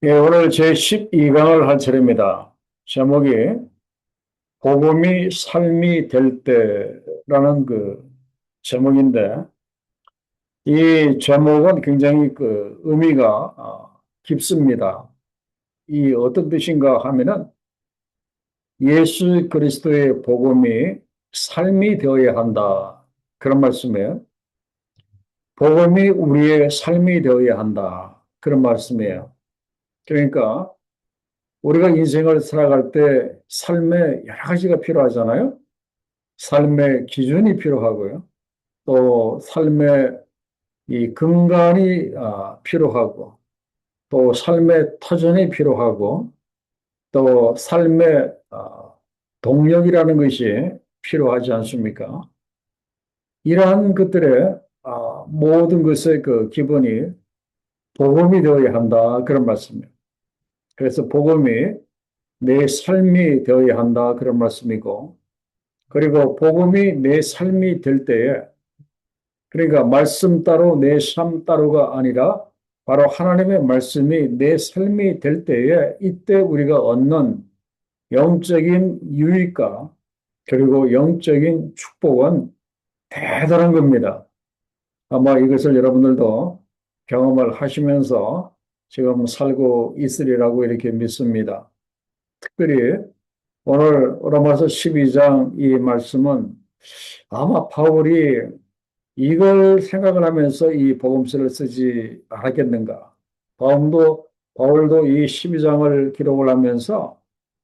예, 오늘 제 12강을 할 차례입니다. 제목이 복음이 삶이 될 때라는 그 제목인데, 이 제목은 굉장히 그 의미가 깊습니다. 이 어떤 뜻인가 하면은 예수 그리스도의 복음이 삶이 되어야 한다. 그런 말씀이에요. 복음이 우리의 삶이 되어야 한다. 그런 말씀이에요. 그러니까 우리가 인생을 살아갈 때 삶에 여러 가지가 필요하잖아요. 삶의 기준이 필요하고요. 또 삶의 이 근간이 필요하고, 또 삶의 터전이 필요하고, 또 삶의 동력이라는 것이 필요하지 않습니까? 이러한 것들의 모든 것의 그 기본이 복음이 되어야 한다. 그런 말씀이에요. 그래서 복음이 내 삶이 되어야 한다. 그런 말씀이고, 그리고 복음이 내 삶이 될 때에, 그러니까 말씀 따로 내 삶 따로가 아니라 바로 하나님의 말씀이 내 삶이 될 때에, 이때 우리가 얻는 영적인 유익과 그리고 영적인 축복은 대단한 겁니다. 아마 이것을 여러분들도 경험을 하시면서 지금 살고 있으리라고 이렇게 믿습니다. 특별히 오늘 로마서 12장 이 말씀은 아마 바울이 이걸 생각을 하면서 이 복음서를 쓰지 않았겠는가. 바울도 이 12장을 기록을 하면서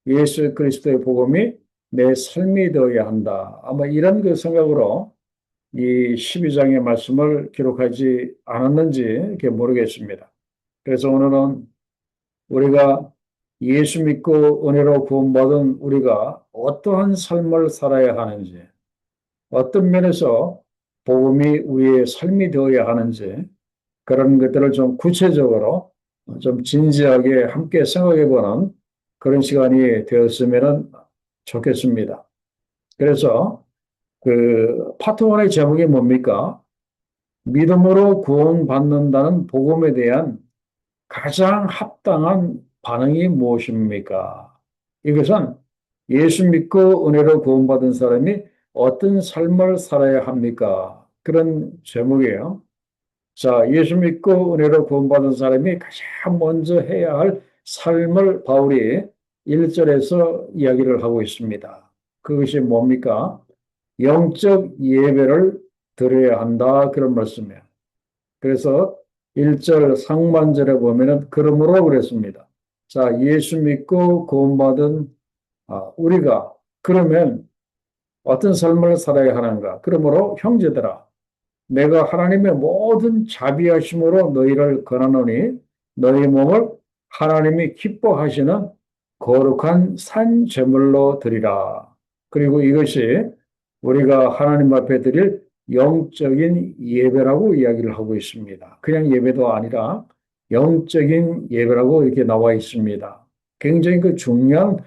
예수 그리스도의 복음이 내 삶이 되어야 한다. 아마 이런 그 생각으로 이 12장의 말씀을 기록하지 않았는지 이렇게 모르겠습니다. 그래서 오늘은 우리가 예수 믿고 은혜로 구원받은 우리가 어떠한 삶을 살아야 하는지, 어떤 면에서 복음이 우리의 삶이 되어야 하는지, 그런 것들을 좀 구체적으로 좀 진지하게 함께 생각해 보는 그런 시간이 되었으면 좋겠습니다. 그래서 그 파트 1의 제목이 뭡니까? 믿음으로 구원받는다는 복음에 대한 가장 합당한 반응이 무엇입니까? 이것은 예수 믿고 은혜로 구원받은 사람이 어떤 삶을 살아야 합니까? 그런 제목이에요. 자, 예수 믿고 은혜로 구원받은 사람이 가장 먼저 해야 할 삶을 바울이 1절에서 이야기를 하고 있습니다. 그것이 뭡니까? 영적 예배를 드려야 한다. 그런 말씀이에요. 그래서 1절 상반절에 보면은 그러므로 그랬습니다. 자, 예수 믿고 구원받은 우리가 그러면 어떤 삶을 살아야 하는가? 그러므로 형제들아, 내가 하나님의 모든 자비하심으로 너희를 권하노니 너희 몸을 하나님이 기뻐하시는 거룩한 산 제물로 드리라. 그리고 이것이 우리가 하나님 앞에 드릴 영적인 예배라고 이야기를 하고 있습니다. 그냥 예배도 아니라 영적인 예배라고 이렇게 나와 있습니다. 굉장히 그 중요한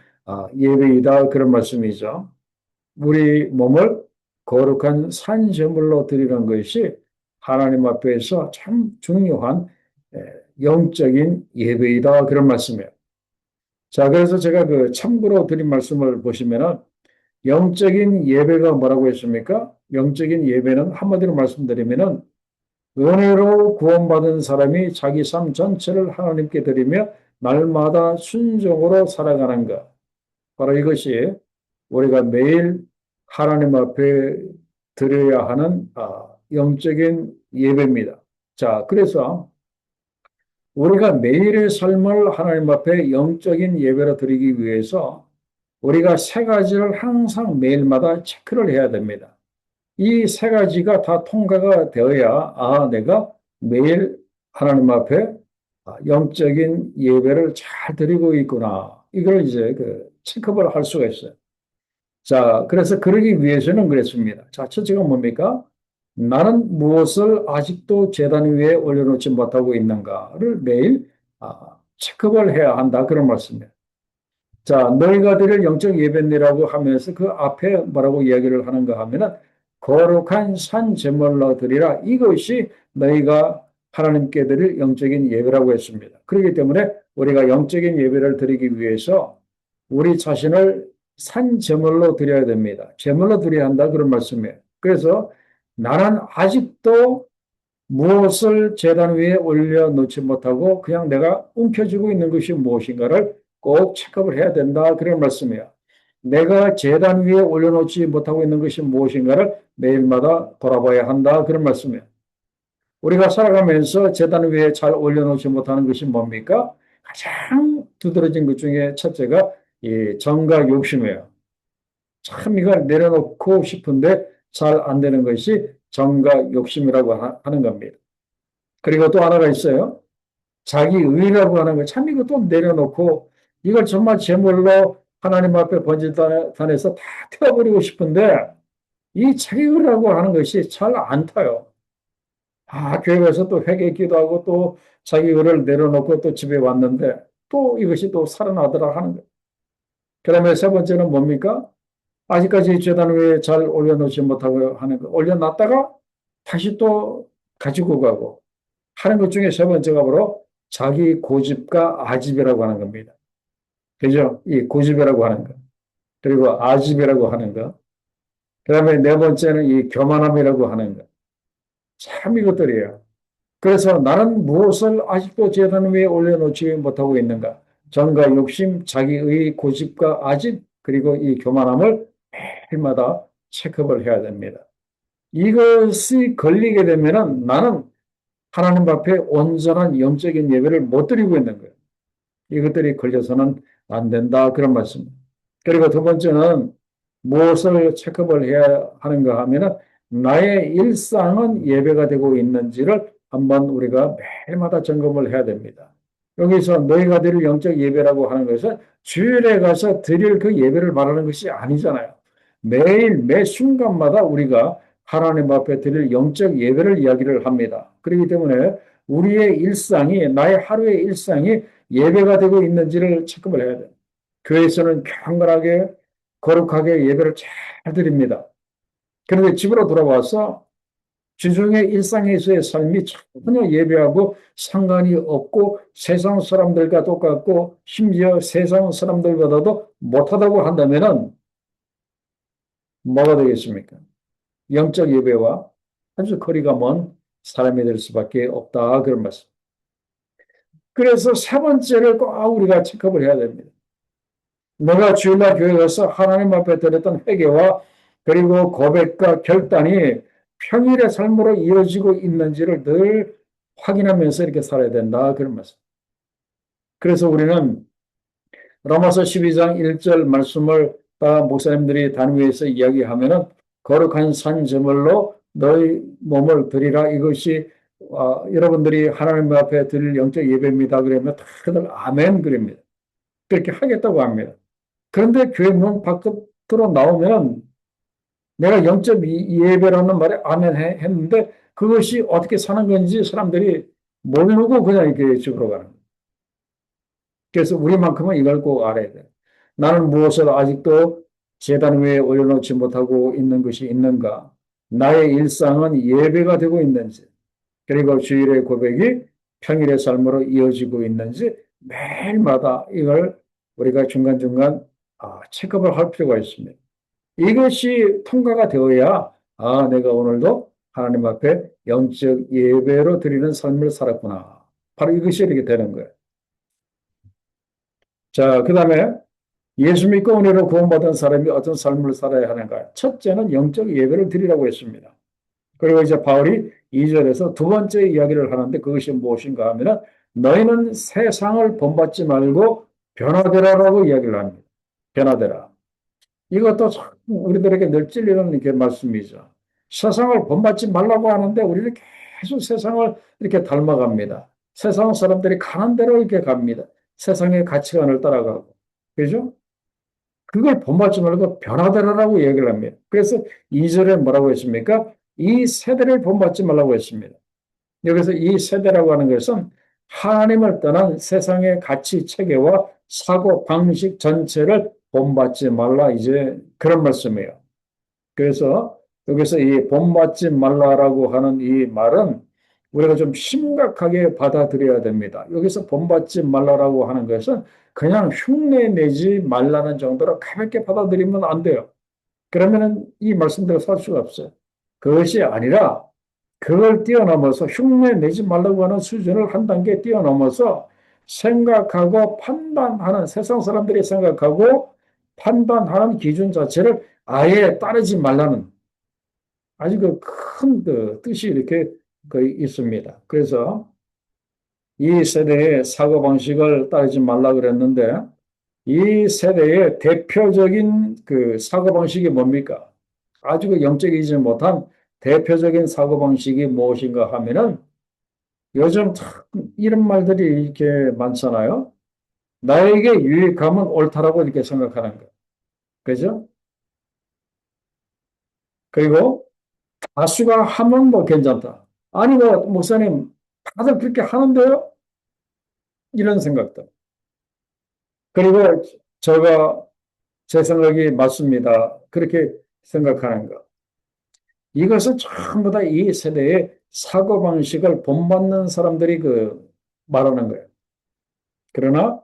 예배이다 그런 말씀이죠. 우리 몸을 거룩한 산 제물로 드리는 것이 하나님 앞에서 참 중요한 영적인 예배이다 그런 말씀이에요. 자, 그래서 제가 그 참고로 드린 말씀을 보시면은 영적인 예배가 뭐라고 했습니까? 영적인 예배는 한마디로 말씀드리면은 은혜로 구원받은 사람이 자기 삶 전체를 하나님께 드리며 날마다 순종으로 살아가는 것. 바로 이것이 우리가 매일 하나님 앞에 드려야 하는 영적인 예배입니다. 자, 그래서 우리가 매일의 삶을 하나님 앞에 영적인 예배로 드리기 위해서 우리가 세 가지를 항상 매일마다 체크를 해야 됩니다. 이 세 가지가 다 통과가 되어야 내가 매일 하나님 앞에 영적인 예배를 잘 드리고 있구나. 이걸 이제 그 체크를 할 수가 있어요. 자, 그래서 그러기 위해서는 그랬습니다. 자, 첫째가 뭡니까? 나는 무엇을 아직도 제단 위에 올려놓지 못하고 있는가를 매일 체크를 해야 한다. 그런 말씀이에요. 자, 너희가 드릴 영적 예배니라고 하면서 그 앞에 뭐라고 이야기를 하는가 하면은 거룩한 산 제물로 드리라. 이것이 너희가 하나님께 드릴 영적인 예배라고 했습니다. 그렇기 때문에 우리가 영적인 예배를 드리기 위해서 우리 자신을 산 제물로 드려야 됩니다. 제물로 드려야 한다 그런 말씀이에요. 그래서 나는 아직도 무엇을 제단 위에 올려놓지 못하고 그냥 내가 움켜쥐고 있는 것이 무엇인가를 꼭 체크를 해야 된다 그런 말씀이에요. 내가 제단 위에 올려놓지 못하고 있는 것이 무엇인가를 매일마다 돌아봐야 한다 그런 말씀이에요. 우리가 살아가면서 제단 위에 잘 올려놓지 못하는 것이 뭡니까? 가장 두드러진 것 중에 첫째가 이 정과 욕심이에요. 참 이걸 내려놓고 싶은데 잘 안 되는 것이 정과 욕심이라고 하는 겁니다. 그리고 또 하나가 있어요. 자기 의라고 하는 거. 참 이것도 내려놓고 이걸 정말 제물로 하나님 앞에 번제단에서 다 태워버리고 싶은데 이 자기 의라고 하는 것이 잘 안 타요. 교회 가서 또 회개 기도하고 또 자기 의를 내려놓고 또 집에 왔는데 또 이것이 또 살아나더라 하는 거예요. 그 다음에 세 번째는 뭡니까? 아직까지 재단 위에 잘 올려놓지 못하고 하는 거. 올려놨다가 다시 또 가지고 가고 하는 것 중에 세 번째가 바로 자기 고집과 아집이라고 하는 겁니다. 그죠? 이 고집이라고 하는 거. 그리고 아집이라고 하는 거. 그 다음에 네 번째는 이 교만함이라고 하는 거. 참 이것들이에요. 그래서 나는 무엇을 아직도 재단 위에 올려놓지 못하고 있는가? 정과 욕심, 자기의 고집과 아집, 그리고 이 교만함을 매일마다 체크를 해야 됩니다. 이것이 걸리게 되면은 나는 하나님 앞에 온전한 영적인 예배를 못 드리고 있는 거예요. 이것들이 걸려서는 안 된다. 그런 말씀. 그리고 두 번째는 무엇을 체크를 해야 하는가 하면은 나의 일상은 예배가 되고 있는지를 한번 우리가 매일마다 점검을 해야 됩니다. 여기서 너희가 드릴 영적 예배라고 하는 것은 주일에 가서 드릴 그 예배를 말하는 것이 아니잖아요. 매일 매 순간마다 우리가 하나님 앞에 드릴 영적 예배를 이야기를 합니다. 그렇기 때문에 우리의 일상이 나의 하루의 일상이 예배가 되고 있는지를 체크를 해야 돼요. 교회에서는 경건하게 거룩하게 예배를 잘 드립니다. 그런데 집으로 돌아와서 주중의 일상에서의 삶이 전혀 예배하고 상관이 없고 세상 사람들과 똑같고 심지어 세상 사람들보다도 못하다고 한다면 뭐가 되겠습니까? 영적 예배와 아주 거리가 먼 사람이 될 수밖에 없다. 그런 말씀. 그래서 세 번째를 꼭 우리가 체크를 해야 됩니다. 내가 주일날 교회 가서 하나님 앞에 드렸던 회개와 그리고 고백과 결단이 평일의 삶으로 이어지고 있는지를 늘 확인하면서 이렇게 살아야 된다. 그런 말씀. 그래서 우리는 로마서 12장 1절 말씀을 목사님들이 단위에서 이야기하면은 거룩한 산제물로 너희 몸을 드리라. 이것이 여러분들이 하나님 앞에 드릴 영적 예배입니다. 그러면 다들 아멘 그럽니다. 그렇게 하겠다고 합니다. 그런데 교회 문 밖으로 나오면 내가 영적 예배라는 말에 아멘 했는데 그것이 어떻게 사는 건지 사람들이 모르고 그냥 이렇게 집으로 가는 거예요. 그래서 우리만큼은 이걸 꼭 알아야 돼요. 나는 무엇을 아직도 제단 위에 올려놓지 못하고 있는 것이 있는가? 나의 일상은 예배가 되고 있는지, 그리고 주일의 고백이 평일의 삶으로 이어지고 있는지 매일마다 이걸 우리가 중간중간 체크를 할 필요가 있습니다. 이것이 통과가 되어야 내가 오늘도 하나님 앞에 영적 예배로 드리는 삶을 살았구나. 바로 이것이 이렇게 되는 거예요. 자, 그 다음에 예수 믿고 은혜로 구원받은 사람이 어떤 삶을 살아야 하는가? 첫째는 영적 예배를 드리라고 했습니다. 그리고 이제 바울이 2절에서 두 번째 이야기를 하는데 그것이 무엇인가 하면은 너희는 세상을 본받지 말고 변화되라라고 이야기를 합니다. 변화되라. 이것도 참 우리들에게 늘 찔리는 이렇게 말씀이죠. 세상을 본받지 말라고 하는데 우리는 계속 세상을 이렇게 닮아갑니다. 세상 사람들이 가는 대로 이렇게 갑니다. 세상의 가치관을 따라가고. 그죠? 그걸 본받지 말고 변화되라라고 얘기를 합니다. 그래서 2절에 뭐라고 했습니까? 이 세대를 본받지 말라고 했습니다. 여기서 이 세대라고 하는 것은 하나님을 떠난 세상의 가치 체계와 사고 방식 전체를 본받지 말라 이제 그런 말씀이에요. 그래서 여기서 이 본받지 말라라고 하는 이 말은 우리가 좀 심각하게 받아들여야 됩니다. 여기서 본받지 말라라고 하는 것은 그냥 흉내 내지 말라는 정도로 가볍게 받아들이면 안 돼요. 그러면은 이 말씀대로 살 수가 없어요. 그것이 아니라 그걸 뛰어넘어서 흉내 내지 말라고 하는 수준을 한 단계 뛰어넘어서 생각하고 판단하는 세상 사람들이 생각하고 판단하는 기준 자체를 아예 따르지 말라는 아주 그 큰 그 뜻이 이렇게 그 있습니다. 그래서 이 세대의 사고방식을 따르지 말라 그랬는데 이 세대의 대표적인 그 사고방식이 뭡니까? 아주 그 영적이지 못한 대표적인 사고방식이 무엇인가 하면은 요즘 참 이런 말들이 이렇게 많잖아요. 나에게 유익하면 옳다라고 이렇게 생각하는 거. 그죠? 그리고 다수가 하면 뭐 괜찮다. 아니, 뭐, 목사님, 다들 그렇게 하는데요? 이런 생각들. 그리고 제가 제 생각이 맞습니다. 그렇게 생각하는 것. 이것은 전부 다 이 세대의 사고방식을 본받는 사람들이 그 말하는 거예요. 그러나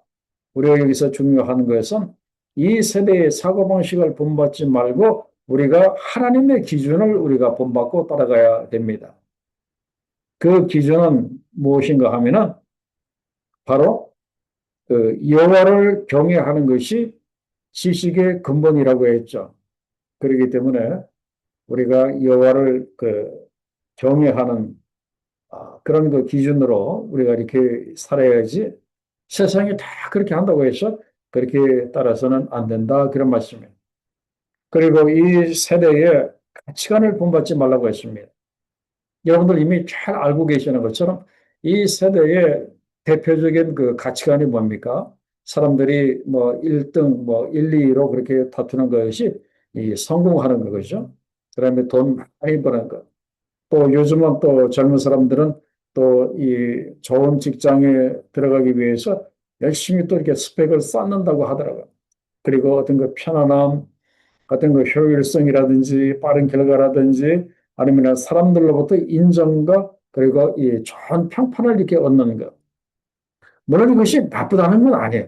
우리가 여기서 중요한 것은 이 세대의 사고방식을 본받지 말고 우리가 하나님의 기준을 우리가 본받고 따라가야 됩니다. 그 기준은 무엇인가 하면은 바로 그 여호와를 경외하는 것이 지식의 근본이라고 했죠. 그렇기 때문에 우리가 여호와를 그 경외하는 그런 그 기준으로 우리가 이렇게 살아야지 세상이 다 그렇게 한다고 해서 그렇게 따라서는 안 된다. 그런 말씀이에요. 그리고 이 세대의 가치관을 본받지 말라고 했습니다. 여러분들 이미 잘 알고 계시는 것처럼 이 세대의 대표적인 그 가치관이 뭡니까? 사람들이 뭐 1등, 뭐 1, 2로 그렇게 다투는 것이 이 성공하는 거죠. 그다음에 돈 많이 버는 것. 또 요즘은 또 젊은 사람들은 또 이 좋은 직장에 들어가기 위해서 열심히 또 이렇게 스펙을 쌓는다고 하더라고요. 그리고 어떤 그 편안함, 어떤 그 효율성이라든지 빠른 결과라든지 아니면 사람들로부터 인정과 그리고 이 좋은 평판을 이렇게 얻는 것. 물론 이것이 나쁘다는 건 아니에요.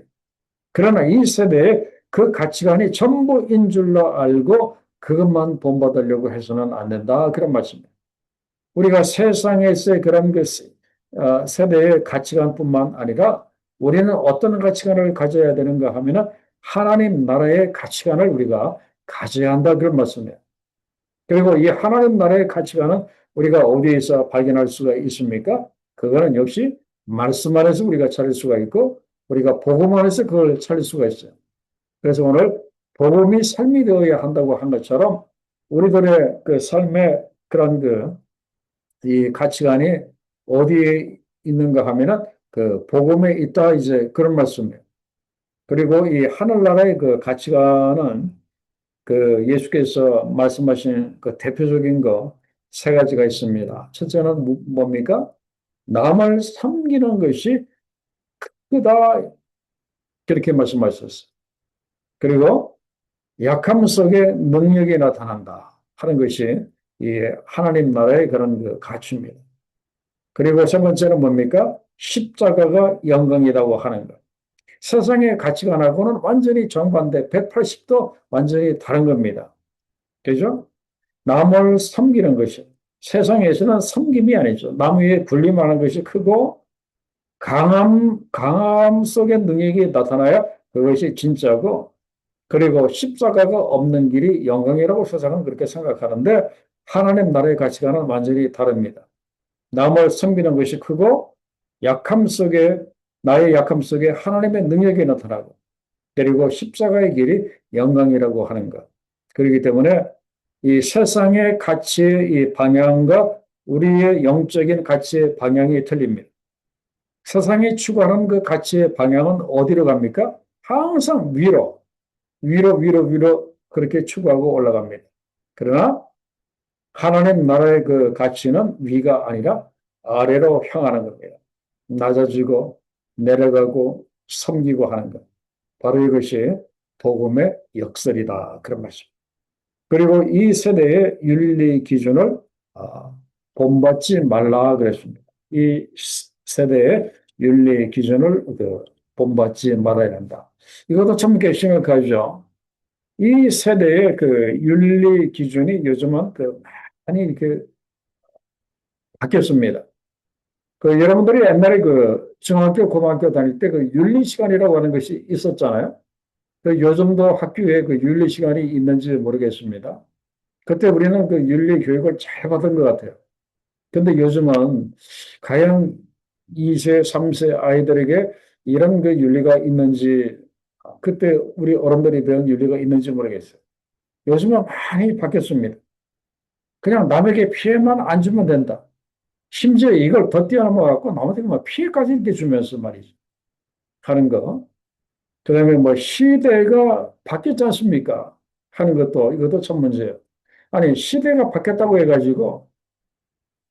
그러나 이 세대에 그 가치관이 전부인 줄로 알고 그것만 본받으려고 해서는 안 된다. 그런 말씀입니다. 우리가 세상에서의 그런 그 세대의 가치관뿐만 아니라 우리는 어떤 가치관을 가져야 되는가 하면은 하나님 나라의 가치관을 우리가 가져야 한다 그런 말씀이에요. 그리고 이 하나님 나라의 가치관은 우리가 어디에서 발견할 수가 있습니까? 그거는 역시 말씀 안에서 우리가 찾을 수가 있고 우리가 복음 안에서 그걸 찾을 수가 있어요. 그래서 오늘 복음이 삶이 되어야 한다고 한 것처럼 우리들의 그 삶의 그런 그 이 가치관이 어디에 있는가 하면은 그 복음에 있다 이제 그런 말씀이에요. 그리고 이 하늘나라의 그 가치관은 그 예수께서 말씀하신 그 대표적인 거 세 가지가 있습니다. 첫째는 뭡니까? 남을 섬기는 것이 크다 그렇게 말씀하셨어요. 그리고 약함 속에 능력이 나타난다 하는 것이 이 하나님 나라의 그런 그 가치입니다. 그리고 세 번째는 뭡니까? 십자가가 영광이라고 하는 것. 세상의 가치관하고는 완전히 정반대, 180도 완전히 다른 겁니다. 그죠? 남을 섬기는 것이 세상에서는 섬김이 아니죠. 남 위에 군림하는 것이 크고 강함 속에 능력이 나타나야 그것이 진짜고 그리고 십자가가 없는 길이 영광이라고 세상은 그렇게 생각하는데 하나님 나라의 가치관은 완전히 다릅니다. 남을 섬기는 것이 크고 약함 속에 나의 약함 속에 하나님의 능력이 나타나고 그리고 십자가의 길이 영광이라고 하는 것. 그렇기 때문에 이 세상의 가치의 이 방향과 우리의 영적인 가치의 방향이 틀립니다. 세상이 추구하는 그 가치의 방향은 어디로 갑니까? 항상 위로 그렇게 추구하고 올라갑니다. 그러나 하나님 나라의 그 가치는 위가 아니라 아래로 향하는 겁니다. 낮아지고 내려가고 섬기고 하는 것. 바로 이것이 복음의 역설이다. 그런 말씀. 그리고 이 세대의 윤리 기준을 본받지 말라 그랬습니다. 이 세대의 윤리 기준을 본받지 말아야 한다. 이것도 참 심각하죠. 이 세대의 그 윤리 기준이 요즘은 많이 바뀌었습니다. 여러분들이 옛날에 중학교, 고등학교 다닐 때 윤리 시간이라고 하는 것이 있었잖아요. 요즘도 학교에 윤리 시간이 있는지 모르겠습니다. 그때 우리는 윤리 교육을 잘 받은 것 같아요. 근데 요즘은 과연 2세, 3세 아이들에게 이런 윤리가 있는지, 그때 우리 어른들이 배운 윤리가 있는지 모르겠어요. 요즘은 많이 바뀌었습니다. 그냥 남에게 피해만 안 주면 된다. 심지어 이걸 더 뛰어넘어 갖고 남한테 피해까지 이렇게 주면서 말이죠. 하는 거. 그 다음에 시대가 바뀌었지 않습니까? 하는 것도, 이것도 참 문제예요. 아니, 시대가 바뀌었다고 해가지고,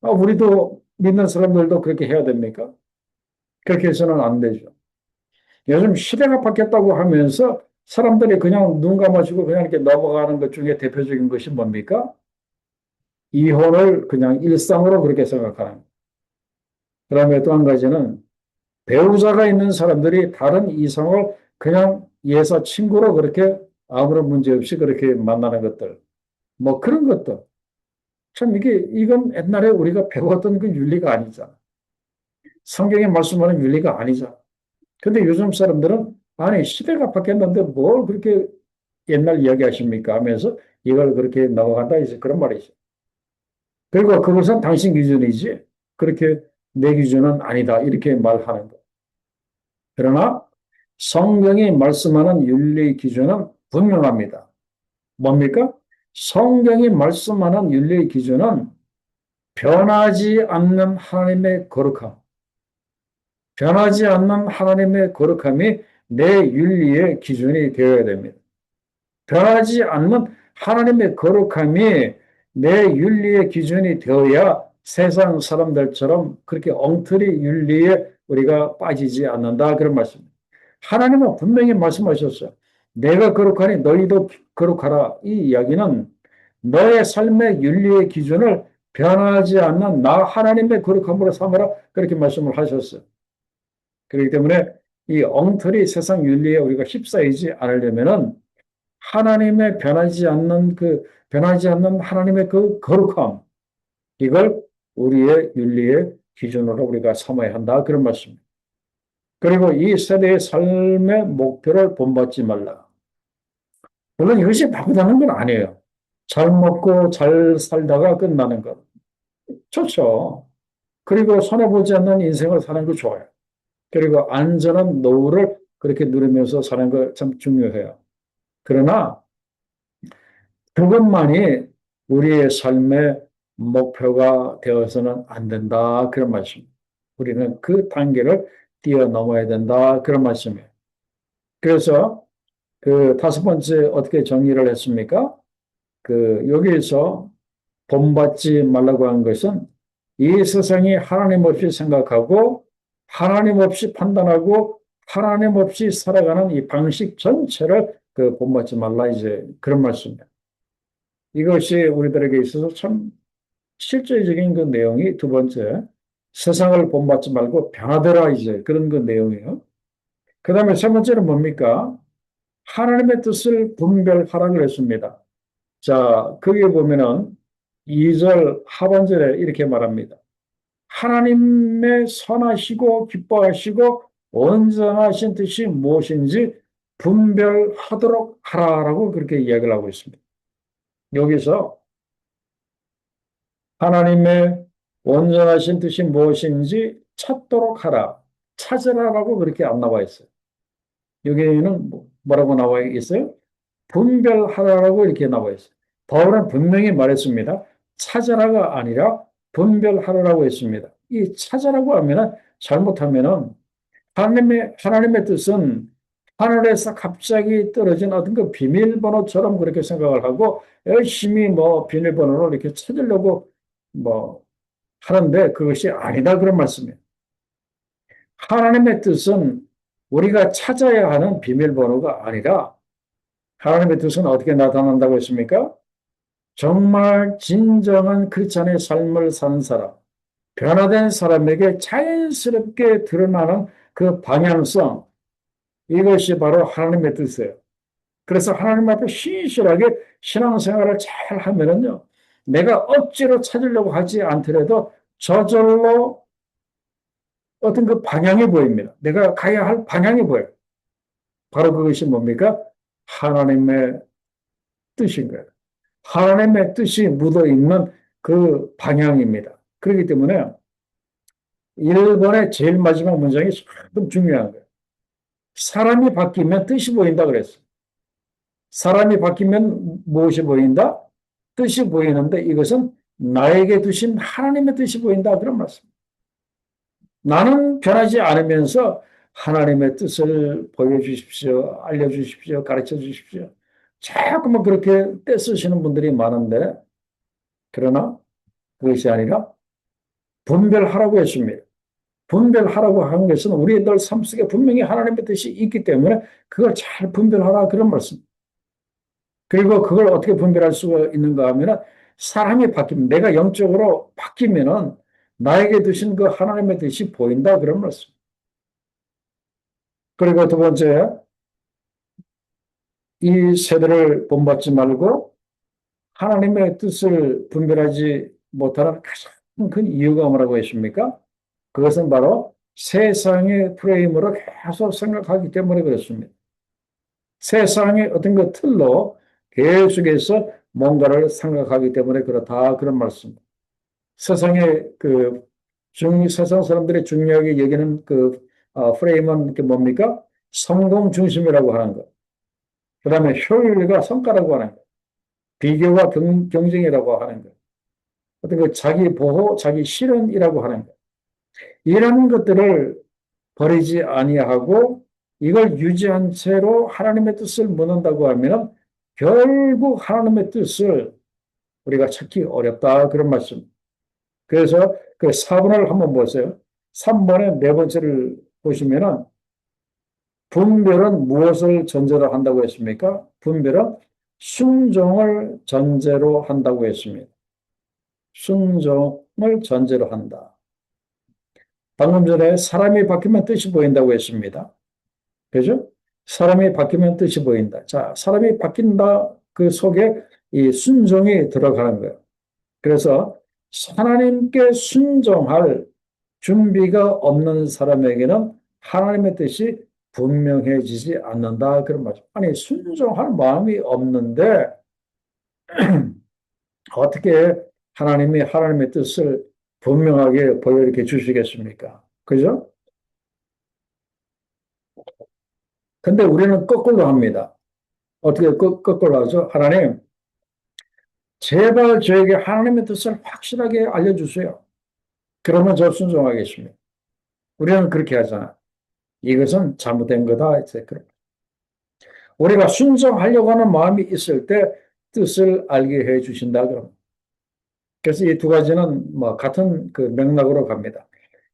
우리도 믿는 사람들도 그렇게 해야 됩니까? 그렇게 해서는 안 되죠. 요즘 시대가 바뀌었다고 하면서 사람들이 그냥 눈 감아주고 그냥 이렇게 넘어가는 것 중에 대표적인 것이 뭡니까? 이혼을 그냥 일상으로 그렇게 생각하는. 그다음에 또 한 가지는 배우자가 있는 사람들이 다른 이성을 그냥 예사 친구로 그렇게 아무런 문제 없이 그렇게 만나는 것들. 그런 것도. 참 이건 옛날에 우리가 배웠던 윤리가 아니잖아. 성경에 말씀하는 윤리가 아니잖아. 근데 요즘 사람들은 아니 시대가 바뀌었는데 뭘 그렇게 옛날 이야기 하십니까 하면서 이걸 그렇게 넘어간다 이제 그런 말이죠. 그리고 그것은 당신 기준이지 그렇게 내 기준은 아니다 이렇게 말하는 거. 그러나 성경이 말씀하는 윤리 기준은 분명합니다. 뭡니까? 성경이 말씀하는 윤리 기준은 변하지 않는 하나님의 거룩함, 변하지 않는 하나님의 거룩함이 내 윤리의 기준이 되어야 됩니다. 변하지 않는 하나님의 거룩함이 내 윤리의 기준이 되어야 세상 사람들처럼 그렇게 엉터리 윤리에 우리가 빠지지 않는다. 그런 말씀입니다. 하나님은 분명히 말씀하셨어요. 내가 거룩하니 너희도 거룩하라. 이 이야기는 너의 삶의 윤리의 기준을 변하지 않는 나 하나님의 거룩함으로 삼아라. 그렇게 말씀을 하셨어요. 그렇기 때문에 이 엉터리 세상 윤리에 우리가 휩싸이지 않으려면은 하나님의 변하지 않는 하나님의 거룩함, 이걸 우리의 윤리의 기준으로 우리가 삼아야 한다. 그런 말씀입니다. 그리고 이 세대의 삶의 목표를 본받지 말라. 물론 이것이 나쁘다는 건 아니에요. 잘 먹고 잘 살다가 끝나는 것. 좋죠. 그리고 손해보지 않는 인생을 사는 거 좋아요. 그리고 안전한 노후를 그렇게 누리면서 사는 거 참 중요해요. 그러나 그것만이 우리의 삶의 목표가 되어서는 안 된다. 그런 말씀. 우리는 그 단계를 뛰어넘어야 된다. 그런 말씀이에요. 그래서 다섯 번째 어떻게 정리를 했습니까? 여기에서 본받지 말라고 한 것은 이 세상이 하나님 없이 생각하고 하나님 없이 판단하고 하나님 없이 살아가는 이 방식 전체를 본받지 말라 이제 그런 말씀이에요. 이것이 우리들에게 있어서 참 실제적인 내용이 두 번째, 세상을 본받지 말고 변화되라 이제 그런 내용이에요. 그 다음에 세 번째는 뭡니까? 하나님의 뜻을 분별하라 그랬습니다. 자, 거기에 보면은 2절 하반절에 이렇게 말합니다. 하나님의 선하시고 기뻐하시고 온전하신 뜻이 무엇인지 분별하도록 하라라고 그렇게 이야기를 하고 있습니다. 여기서 하나님의 온전하신 뜻이 무엇인지 찾도록 하라. 찾으라라고 그렇게 안 나와 있어요. 여기는 뭐라고 나와 있어요? 분별하라라고 이렇게 나와 있어요. 바울은 분명히 말했습니다. 찾으라가 아니라 분별하라라고 했습니다. 이 찾으라고 하면은 잘못하면은 하나님의 뜻은 하늘에서 갑자기 떨어진 어떤 비밀번호처럼 그렇게 생각을 하고 열심히 비밀번호를 이렇게 찾으려고 뭐 하는데 그것이 아니다 그런 말씀이에요. 하나님의 뜻은 우리가 찾아야 하는 비밀번호가 아니라 하나님의 뜻은 어떻게 나타난다고 했습니까? 정말 진정한 크리스찬의 삶을 사는 사람, 변화된 사람에게 자연스럽게 드러나는 그 방향성, 이것이 바로 하나님의 뜻이에요. 그래서 하나님 앞에 신실하게 신앙생활을 잘 하면은요, 내가 억지로 찾으려고 하지 않더라도 저절로 어떤 그 방향이 보입니다. 내가 가야 할 방향이 보여요. 바로 그것이 뭡니까? 하나님의 뜻인 거예요. 하나님의 뜻이 묻어 있는 그 방향입니다. 그렇기 때문에 1번의 제일 마지막 문장이 참 중요한 거예요. 사람이 바뀌면 뜻이 보인다 그랬어요. 사람이 바뀌면 무엇이 보인다? 뜻이 보이는데 이것은 나에게 두신 하나님의 뜻이 보인다 그런 말씀. 나는 변하지 않으면서 하나님의 뜻을 보여주십시오, 알려주십시오, 가르쳐 주십시오. 자꾸만 그렇게 떼쓰시는 분들이 많은데, 그러나 그것이 아니라 분별하라고 했습니다. 분별하라고 하는 것은 우리들 삶 속에 분명히 하나님의 뜻이 있기 때문에 그걸 잘 분별하라 그런 말씀. 그리고 그걸 어떻게 분별할 수가 있는가 하면은 사람이 바뀌면 내가 영적으로 바뀌면은 나에게 두신 그 하나님의 뜻이 보인다 그런 말씀. 그리고 두 번째, 이 세대를 본받지 말고 하나님의 뜻을 분별하지 못하는 가장 큰 이유가 뭐라고 했습니까? 그것은 바로 세상의 프레임으로 계속 생각하기 때문에 그렇습니다. 세상의 어떤 그 틀로 계속해서 뭔가를 생각하기 때문에 그렇다 그런 말씀. 세상의 세상 사람들이 중요하게 여기는 프레임은 뭡니까? 성공 중심이라고 하는 것. 그 다음에 효율과 성과라고 하는 것. 비교와 경쟁이라고 하는 것. 어떤 그 자기 보호, 자기 실현이라고 하는 것. 이런 것들을 버리지 아니하고 이걸 유지한 채로 하나님의 뜻을 묻는다고 하면 결국 하나님의 뜻을 우리가 찾기 어렵다 그런 말씀. 그래서 그 4번을 한번 보세요. 3번의 네 번째를 보시면은 분별은 무엇을 전제로 한다고 했습니까? 분별은 순종을 전제로 한다고 했습니다. 순종을 전제로 한다. 방금 전에 사람이 바뀌면 뜻이 보인다고 했습니다. 그죠? 사람이 바뀌면 뜻이 보인다. 자, 사람이 바뀐다. 그 속에 이 순종이 들어가는 거예요. 그래서 하나님께 순종할 준비가 없는 사람에게는 하나님의 뜻이 분명해지지 않는다. 그런 말이죠. 아니, 순종할 마음이 없는데 어떻게 하나님이 하나님의 뜻을 분명하게 보여 이렇게 주시겠습니까? 그죠? 근데 우리는 거꾸로 합니다. 어떻게 거꾸로 하죠? 하나님, 제발 저에게 하나님의 뜻을 확실하게 알려주세요. 그러면 저 순종하겠습니다. 우리는 그렇게 하잖아. 이것은 잘못된 거다. 우리가 순종하려고 하는 마음이 있을 때 뜻을 알게 해 주신다. 그럼. 그래서 이 두 가지는 뭐 같은 그 맥락으로 갑니다.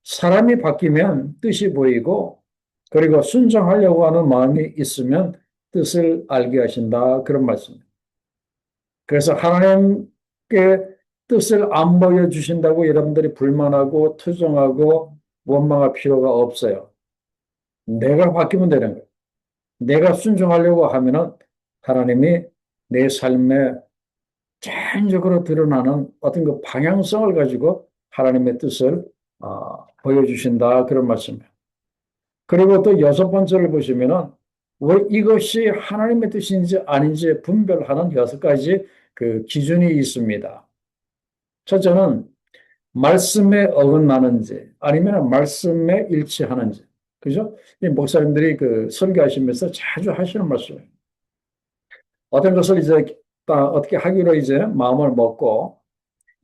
사람이 바뀌면 뜻이 보이고, 그리고 순종하려고 하는 마음이 있으면 뜻을 알게 하신다. 그런 말씀. 그래서 하나님께 뜻을 안 보여주신다고 여러분들이 불만하고 투정하고 원망할 필요가 없어요. 내가 바뀌면 되는 거예요. 내가 순종하려고 하면은 하나님이 내 삶에 전적으로 드러나는 어떤 그 방향성을 가지고 하나님의 뜻을 보여주신다. 그런 말씀이에요. 그리고 또 여섯 번째를 보시면은 왜 이것이 하나님의 뜻인지 아닌지 분별하는 여섯 가지 그 기준이 있습니다. 첫째는 말씀에 어긋나는지 아니면 말씀에 일치하는지. 그죠? 이 목사님들이 그 설교하시면서 자주 하시는 말씀이에요. 어떤 것을 이제 어떻게 하기로 이제 마음을 먹고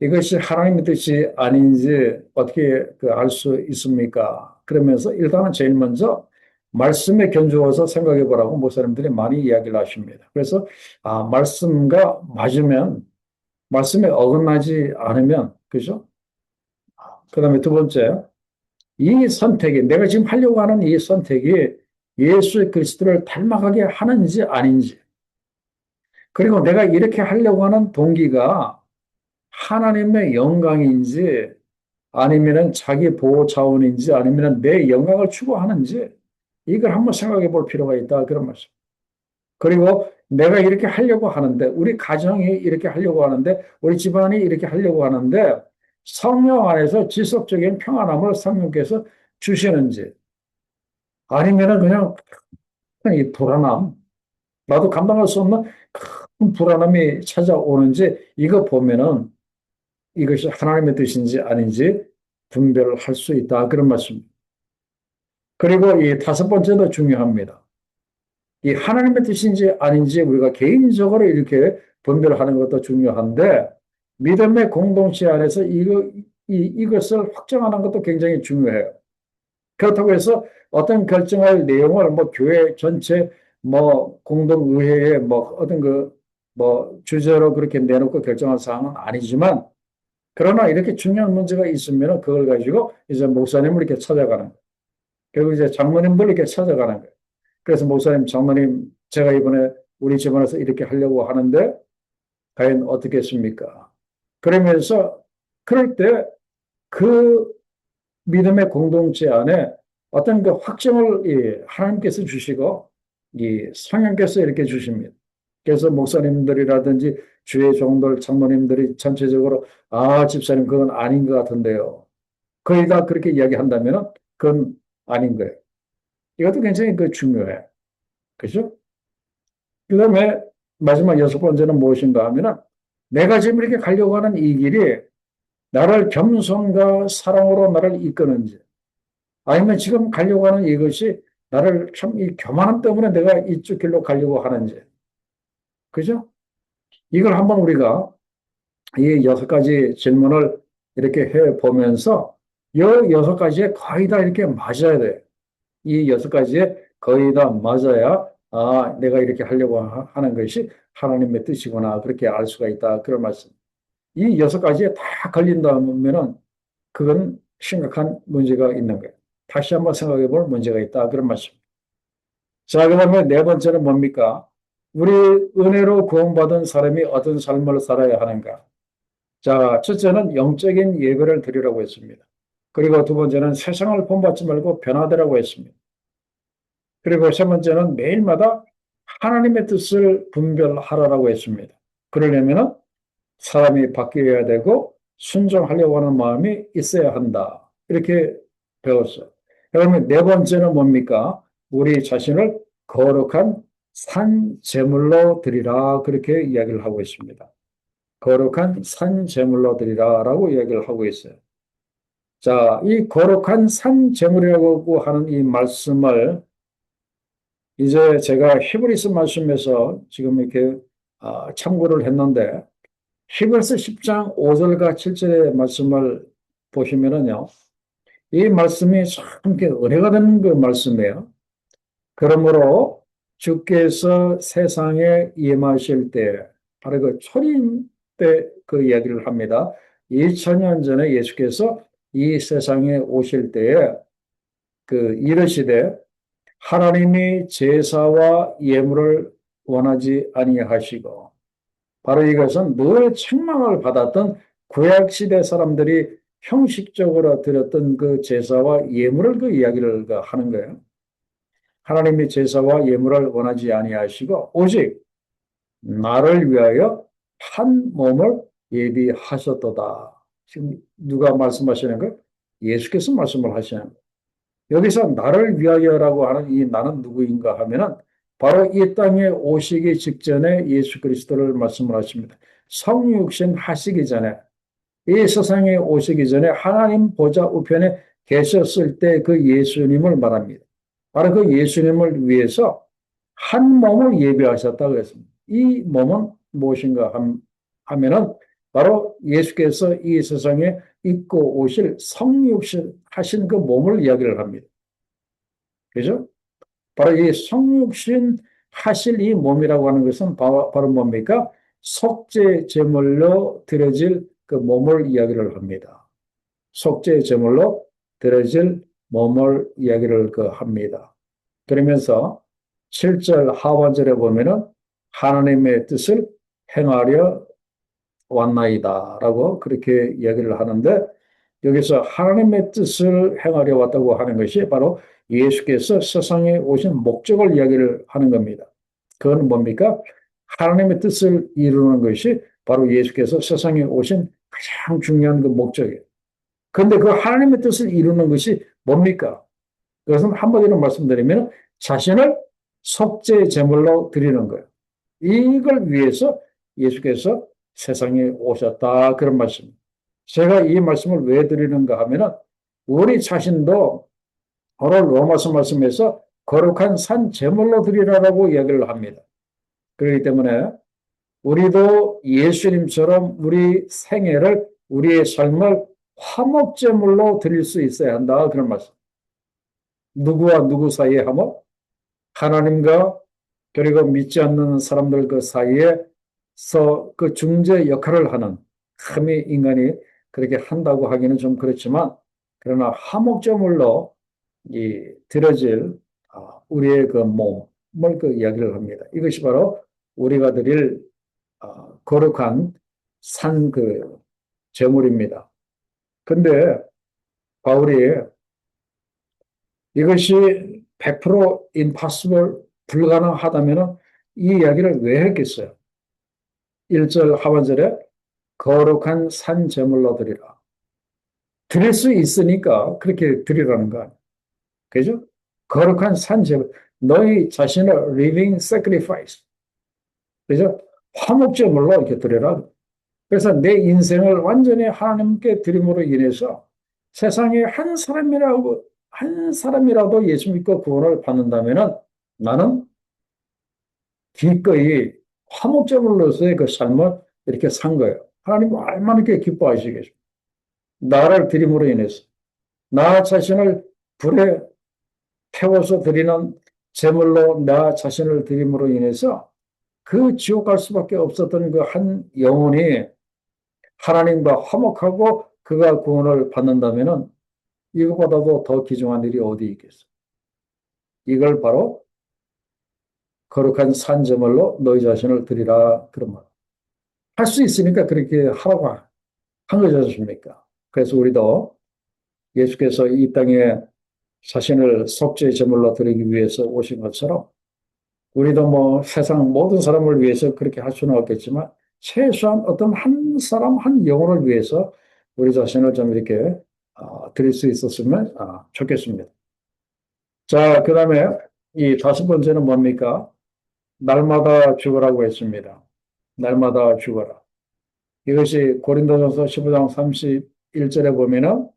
이것이 하나님의 뜻이 아닌지 어떻게 알 수 있습니까? 그러면서 일단은 제일 먼저 말씀에 견주어서 생각해 보라고 목사님들이 많이 이야기를 하십니다. 그래서 말씀과 맞으면 말씀에 어긋나지 않으면 그죠? 그다음에 두 번째 이 선택이 내가 지금 하려고 하는 이 선택이 예수 그리스도를 닮아가게 하는지 아닌지 그리고 내가 이렇게 하려고 하는 동기가 하나님의 영광인지 아니면은 자기 보호 차원인지 아니면은 내 영광을 추구하는지 이걸 한번 생각해 볼 필요가 있다. 그런 말씀. 그리고 내가 이렇게 하려고 하는데, 우리 가정이 이렇게 하려고 하는데, 우리 집안이 이렇게 하려고 하는데, 성령 안에서 지속적인 평안함을 성령께서 주시는지, 아니면은 그냥 이 불안함, 나도 감당할 수 없는 큰 불안함이 찾아오는지, 이거 보면은 이것이 하나님의 뜻인지 아닌지 분별을 할 수 있다. 그런 말씀. 그리고 이 다섯 번째도 중요합니다. 이 하나님의 뜻인지 아닌지 우리가 개인적으로 이렇게 분별하는 것도 중요한데, 믿음의 공동체 안에서 이것을 확정하는 것도 굉장히 중요해요. 그렇다고 해서 어떤 결정할 내용을 뭐 교회 전체 뭐 공동의회에 뭐 어떤 뭐 주제로 그렇게 내놓고 결정할 사항은 아니지만, 그러나 이렇게 중요한 문제가 있으면 그걸 가지고 이제 목사님을 이렇게 찾아가는 거예요. 그리고 이제 장로님들 이렇게 찾아가는 거예요. 그래서 목사님, 장로님, 제가 이번에 우리 집안에서 이렇게 하려고 하는데 과연 어떻겠습니까? 그러면서 그럴 때 그 믿음의 공동체 안에 어떤 그 확정을 하나님께서 주시고 이 성령께서 이렇게 주십니다. 그래서 목사님들이라든지 주의 종들, 장로님들이 전체적으로 집사님 그건 아닌 것 같은데요. 거의 다 그렇게 이야기한다면 그건 아닌 거예요. 이것도 굉장히 중요해. 그죠? 그 다음에 마지막 여섯 번째는 무엇인가 하면은 내가 지금 이렇게 가려고 하는 이 길이 나를 겸손과 사랑으로 나를 이끄는지, 아니면 지금 가려고 하는 이것이 나를 참 이 교만함 때문에 내가 이쪽 길로 가려고 하는지. 그죠? 이걸 한번 우리가 이 여섯 가지 질문을 이렇게 해 보면서 이 여섯 가지에 거의 다 이렇게 맞아야 돼요. 이 여섯 가지에 거의 다 맞아야 내가 이렇게 하려고 하는 것이 하나님의 뜻이구나 그렇게 알 수가 있다 그런 말씀. 이 여섯 가지에 다 걸린다면은 그건 심각한 문제가 있는 거예요. 다시 한번 생각해 볼 문제가 있다 그런 말씀. 자, 그다음에 네 번째는 뭡니까? 우리 은혜로 구원받은 사람이 어떤 삶을 살아야 하는가? 자, 첫째는 영적인 예배를 드리라고 했습니다. 그리고 두 번째는 세상을 본받지 말고 변화되라고 했습니다. 그리고 세 번째는 매일마다 하나님의 뜻을 분별하라고 했습니다. 그러려면 사람이 바뀌어야 되고 순종하려고 하는 마음이 있어야 한다. 이렇게 배웠어요. 그러면 네 번째는 뭡니까? 우리 자신을 거룩한 산 제물로 드리라. 그렇게 이야기를 하고 있습니다. 거룩한 산 제물로 드리라라고 이야기를 하고 있어요. 자, 이 거룩한 산 제물이라고 하는 이 말씀을 이제 제가 히브리서 말씀에서 지금 이렇게 참고를 했는데, 히브리서 10장 5절과 7절의 말씀을 보시면은요, 이 말씀이 참 이렇게 은혜가 되는 그 말씀이에요. 그러므로 주께서 세상에 임하실 때, 바로 그 초림 때 그 이야기를 합니다. 2000년 전에 예수께서 이 세상에 오실 때에 이르시되 하나님이 제사와 예물을 원하지 아니하시고, 바로 이것은 늘 책망을 받았던 구약시대 사람들이 형식적으로 드렸던 그 제사와 예물을 그 이야기를 하는 거예요. 하나님이 제사와 예물을 원하지 아니하시고 오직 나를 위하여 한 몸을 예비하셨도다. 지금 누가 말씀하시는 거예요? 예수께서 말씀을 하시는 거예요. 여기서 나를 위하여라고 하는 이 나는 누구인가 하면은 바로 이 땅에 오시기 직전에 예수 그리스도를 말씀을 하십니다. 성육신 하시기 전에, 이 세상에 오시기 전에 하나님 보좌 우편에 계셨을 때 그 예수님을 말합니다. 바로 그 예수님을 위해서 한 몸을 예비하셨다고 했습니다. 이 몸은 무엇인가 하면은 바로 예수께서 이 세상에 입고 오실 성육신 하신 그 몸을 이야기를 합니다. 그죠? 바로 이 성육신 하실 이 몸이라고 하는 것은 바로 뭡니까? 속죄 제물로 드려질 그 몸을 이야기를 합니다. 속죄 제물로 드려질 몸을 이야기를 합니다. 그러면서 7절 하반절에 보면은 하나님의 뜻을 행하려 왔나이다 라고 그렇게 이야기를 하는데, 여기서 하나님의 뜻을 행하려 왔다고 하는 것이 바로 예수께서 세상에 오신 목적을 이야기를 하는 겁니다. 그건 뭡니까? 하나님의 뜻을 이루는 것이 바로 예수께서 세상에 오신 가장 중요한 그 목적이에요. 그런데 그 하나님의 뜻을 이루는 것이 뭡니까? 그것은 한마디로 말씀드리면 자신을 속죄 제물로 드리는 거예요. 이걸 위해서 예수께서 세상에 오셨다. 그런 말씀입니다. 제가 이 말씀을 왜 드리는가 하면은 우리 자신도 오늘 로마서 말씀에서 거룩한 산 제물로 드리라고 이야기를 합니다. 그렇기 때문에 우리도 예수님처럼 우리 생애를, 우리의 삶을 화목 제물로 드릴 수 있어야 한다. 그런 말씀. 누구와 누구 사이에 화목? 하나님과 그리고 믿지 않는 사람들 그 사이에서 그 중재 역할을 하는, 감히 인간이 그렇게 한다고 하기는 좀 그렇지만, 그러나 화목제물로 드려질 우리의 그 몸을 그 이야기를 합니다. 이것이 바로 우리가 드릴 거룩한 산 그 제물입니다. 근데 바울이 이것이 100% impossible, 불가능하다면 이 이야기를 왜 했겠어요? 1절 하반절에 거룩한 산 제물로 드리라. 드릴 수 있으니까 그렇게 드리라는 거 아니에요. 그죠? 거룩한 산 제물. 너희 자신을 living sacrifice. 그죠? 화목제물로 이렇게 드려라. 그래서 내 인생을 완전히 하나님께 드림으로 인해서 세상에 한 사람이라도 예수 믿고 구원을 받는다면 나는 기꺼이 화목제물로서의 그 삶을 이렇게 산 거예요. 하나님 얼마나 이렇게 기뻐하시겠습니까? 나를 드림으로 인해서 나 자신을 불에 태워서 드리는 제물로 나 자신을 드림으로 인해서 그 지옥 갈 수밖에 없었던 그 한 영혼이 하나님과 화목하고 그가 구원을 받는다면 이것보다도 더 귀중한 일이 어디 있겠어? 이걸 바로 거룩한 산 제물로 너희 자신을 드리라 그런 말. 할 수 있으니까 그렇게 하라고 한 거지 않습니까? 그래서 우리도 예수께서 이 땅에 자신을 속죄 제물로 드리기 위해서 오신 것처럼 우리도 뭐 세상 모든 사람을 위해서 그렇게 할 수는 없겠지만 최소한 어떤 한 사람 한 영혼을 위해서 우리 자신을 좀 이렇게 드릴 수 있었으면 좋겠습니다. 자, 그 다음에 이 다섯 번째는 뭡니까? 날마다 죽으라고 했습니다. 날마다 죽어라. 이것이 고린도전서 15장 31절에 보면은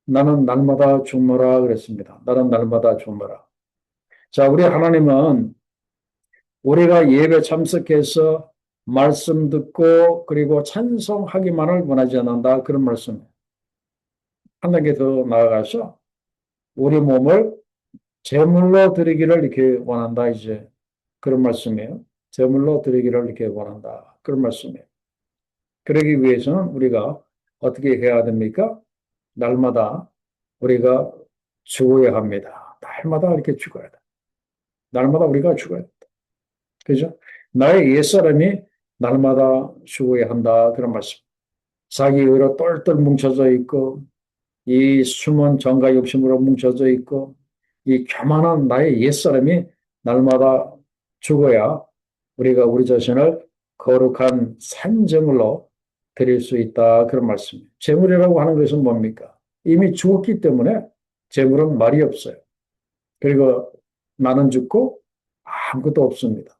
나는 날마다 죽노라 그랬습니다. 나는 날마다 죽노라. 자, 우리 하나님은 우리가 예배 참석해서 말씀 듣고 그리고 찬송하기만을 원하지 않는다. 그런 말씀. 한 단계 더 나아가서 우리 몸을 제물로 드리기를 이렇게 원한다. 이제 그런 말씀이에요. 제물로 드리기를 이렇게 원한다. 그런 말씀이에요. 그러기 위해서는 우리가 어떻게 해야 됩니까? 날마다 우리가 죽어야 합니다. 날마다 이렇게 죽어야 돼. 날마다 우리가 죽어야 돼. 그죠? 나의 옛사람이 날마다 죽어야 한다. 그런 말씀. 자기 의로 똘똘 뭉쳐져 있고, 이 숨은 정과 욕심으로 뭉쳐져 있고, 이 교만한 나의 옛사람이 날마다 죽어야 우리가 우리 자신을 거룩한 산제물로 드릴 수 있다. 그런 말씀이에요. 제물이라고 하는 것은 뭡니까? 이미 죽었기 때문에 제물은 말이 없어요. 그리고 나는 죽고 아무것도 없습니다.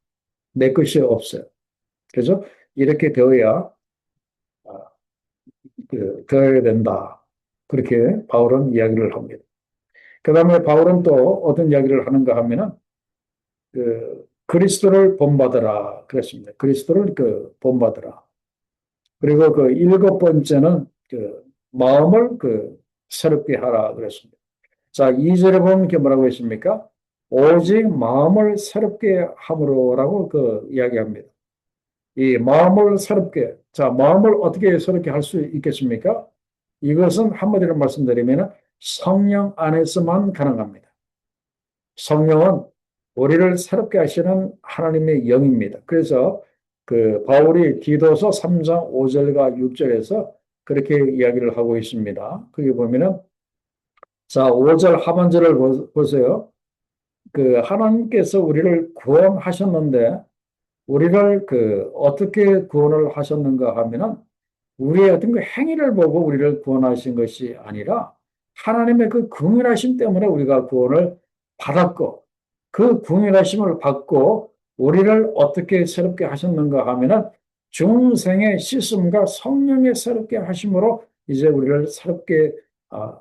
내 것이 없어요. 그래서 이렇게 되어야 되어야 된다. 그렇게 바울은 이야기를 합니다. 그 다음에 바울은 또 어떤 이야기를 하는가 하면은 그리스도를 본받으라 그랬습니다. 그리스도를 본받으라. 그리고 그 일곱 번째는 마음을 새롭게 하라 그랬습니다. 자, 2절에 보면 이렇게 뭐라고 했습니까? 오직 마음을 새롭게 함으로라고 이야기합니다. 이 마음을 새롭게, 자, 마음을 어떻게 새롭게 할 수 있겠습니까? 이것은 한마디로 말씀드리면 성령 안에서만 가능합니다. 성령은 우리를 새롭게 하시는 하나님의 영입니다. 그래서 바울이 디도서 3장 5절과 6절에서 그렇게 이야기를 하고 있습니다. 거기 보면은 자, 5절 하반절을 보세요. 그 하나님께서 우리를 구원하셨는데 우리를 그 어떻게 구원을 하셨는가 하면은 우리의 어떤 그 행위를 보고 우리를 구원하신 것이 아니라 하나님의 그 긍휼하심 때문에 우리가 구원을 받았고 그 긍휼하심을 받고 우리를 어떻게 새롭게 하셨는가 하면은 중생의 씻음과 성령의 새롭게 하심으로 이제 우리를 새롭게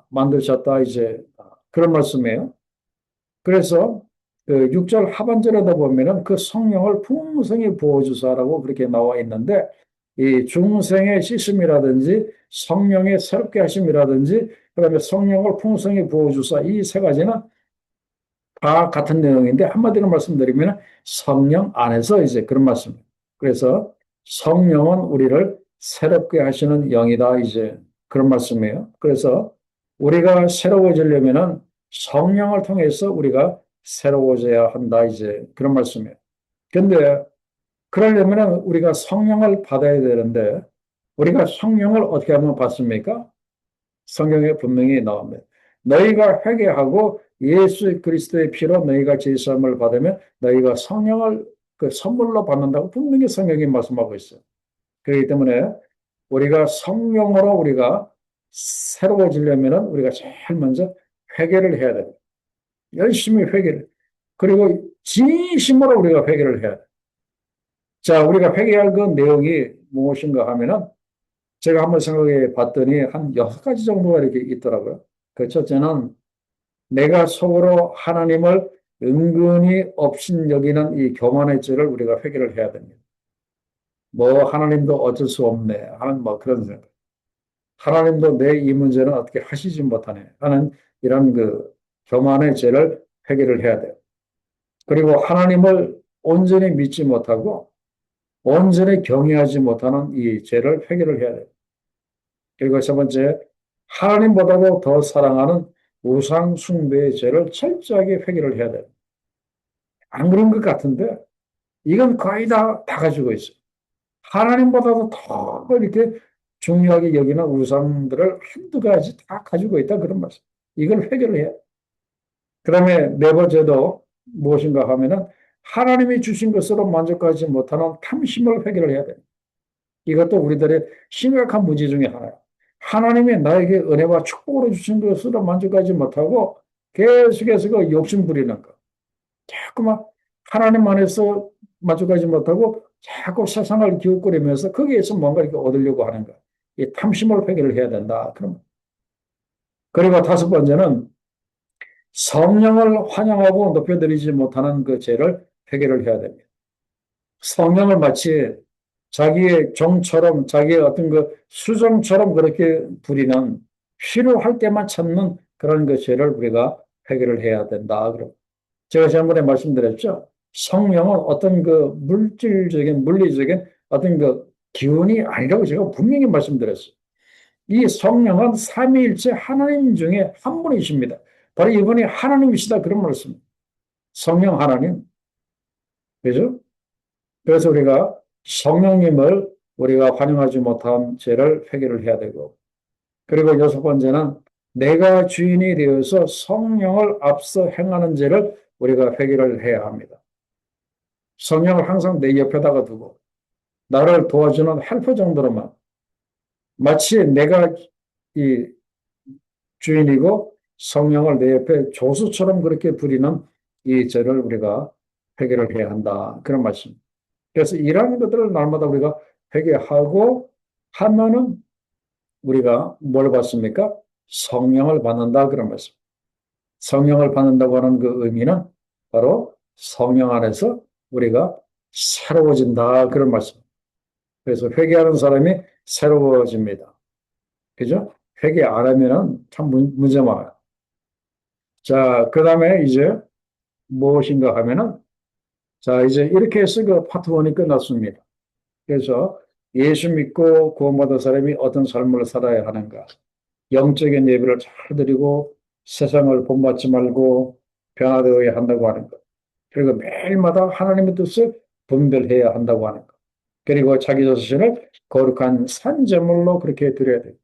만드셨다 이제 그런 말씀이에요. 그래서 그 6절 하반절에다 보면은 그 성령을 풍성히 부어주사라고 그렇게 나와 있는데 이 중생의 씻음이라든지 성령의 새롭게 하심이라든지 그다음에 성령을 풍성히 부어주사 이 세 가지는 다 같은 내용인데 한마디로 말씀드리면 성령 안에서 이제 그런 말씀입니다. 그래서 성령은 우리를 새롭게 하시는 영이다 이제 그런 말씀이에요. 그래서 우리가 새로워지려면은 성령을 통해서 우리가 새로워져야 한다 이제 그런 말씀이에요. 근데 그러려면 우리가 성령을 받아야 되는데 우리가 성령을 어떻게 하면 받습니까? 성경에 분명히 나옵니다. 너희가 회개하고 예수 그리스도의 피로 너희가 제사함을 받으면 너희가 성령을 그 선물로 받는다고 분명히 성경이 말씀하고 있어요. 그렇기 때문에 우리가 성령으로 우리가 새로워지려면 우리가 제일 먼저 회개를 해야 돼요. 열심히 회개를. 그리고 진심으로 우리가 회개를 해야 돼요. 자, 우리가 회개할 그 내용이 무엇인가 하면은 제가 한번 생각해 봤더니 한 6가지 정도가 이렇게 있더라고요. 그 첫째는 내가 속으로 하나님을 은근히 업신여기는 이 교만의 죄를 우리가 회개를 해야 됩니다. 뭐 하나님도 어쩔 수 없네 하는 뭐 그런 생각. 하나님도 내 이 문제는 어떻게 하시지 못하네 하는 이런 그 교만의 죄를 회개를 해야 돼요. 그리고 하나님을 온전히 믿지 못하고 온전히 경외하지 못하는 이 죄를 회개를 해야 돼요. 그리고 세 번째, 하나님보다도 더 사랑하는 우상 숭배의 죄를 철저하게 회개를 해야 돼요. 안 그런 것 같은데 이건 거의 다 가지고 있어요. 하나님보다도 더 이렇게 중요하게 여기는 우상들을 한두 가지 다 가지고 있다 그런 말씀. 이걸 회개를 해요. 그다음에 네 번째도 무엇인가 하면은 하나님이 주신 것으로 만족하지 못하는 탐심을 회개를 해야 돼요. 이것도 우리들의 심각한 문제 중에 하나예요. 하나님이 나에게 은혜와 축복으로 주신 것으로 만족하지 못하고 계속해서 그 욕심 부리는 거. 자꾸만 하나님 안에서 만족하지 못하고 자꾸 세상을 기웃거리면서 거기에서 뭔가 이렇게 얻으려고 하는 거. 이 탐심을 회개를 해야 된다. 그럼. 그리고 다섯 번째는 성령을 환영하고 높여드리지 못하는 그 죄를 회개를 해야 됩니다. 성령을 마치 자기의 종처럼 자기의 어떤 그 수종처럼 그렇게 부리는 필요할 때만 찾는 그런 그 죄를 우리가 해결을 해야 된다. 그럼 제가 지난번에 말씀드렸죠. 성령은 어떤 그 물질적인 물리적인 어떤 그 기운이 아니라고 제가 분명히 말씀드렸어요. 이 성령은 삼위일체 하나님 중에 한 분이십니다. 바로 이분이 하나님이시다 그런 말씀. 성령 하나님. 그죠? 그래서 우리가 성령님을 우리가 환영하지 못한 죄를 회개를 해야 되고, 그리고 여섯 번째는 내가 주인이 되어서 성령을 앞서 행하는 죄를 우리가 회개를 해야 합니다. 성령을 항상 내 옆에다가 두고 나를 도와주는 헬퍼 정도로만 마치 내가 이 주인이고 성령을 내 옆에 조수처럼 그렇게 부리는 이 죄를 우리가 회개를 해야 한다. 그런 말씀. 그래서 이러한 것들을 날마다 우리가 회개하고 하면은 우리가 뭘 받습니까? 성령을 받는다 그런 말씀. 성령을 받는다고 하는 그 의미는 바로 성령 안에서 우리가 새로워진다 그런 말씀. 그래서 회개하는 사람이 새로워집니다. 그죠? 회개 안 하면은 참 문제 많아요. 자, 그 다음에 이제 무엇인가 하면은 자, 이제 이렇게 해서 그 파트 1이 끝났습니다. 그래서 예수 믿고 구원받은 사람이 어떤 삶을 살아야 하는가. 영적인 예배를 잘 드리고 세상을 본받지 말고 변화되어야 한다고 하는 것. 그리고 매일마다 하나님의 뜻을 분별해야 한다고 하는 것. 그리고 자기 자신을 거룩한 산제물로 그렇게 드려야 돼요.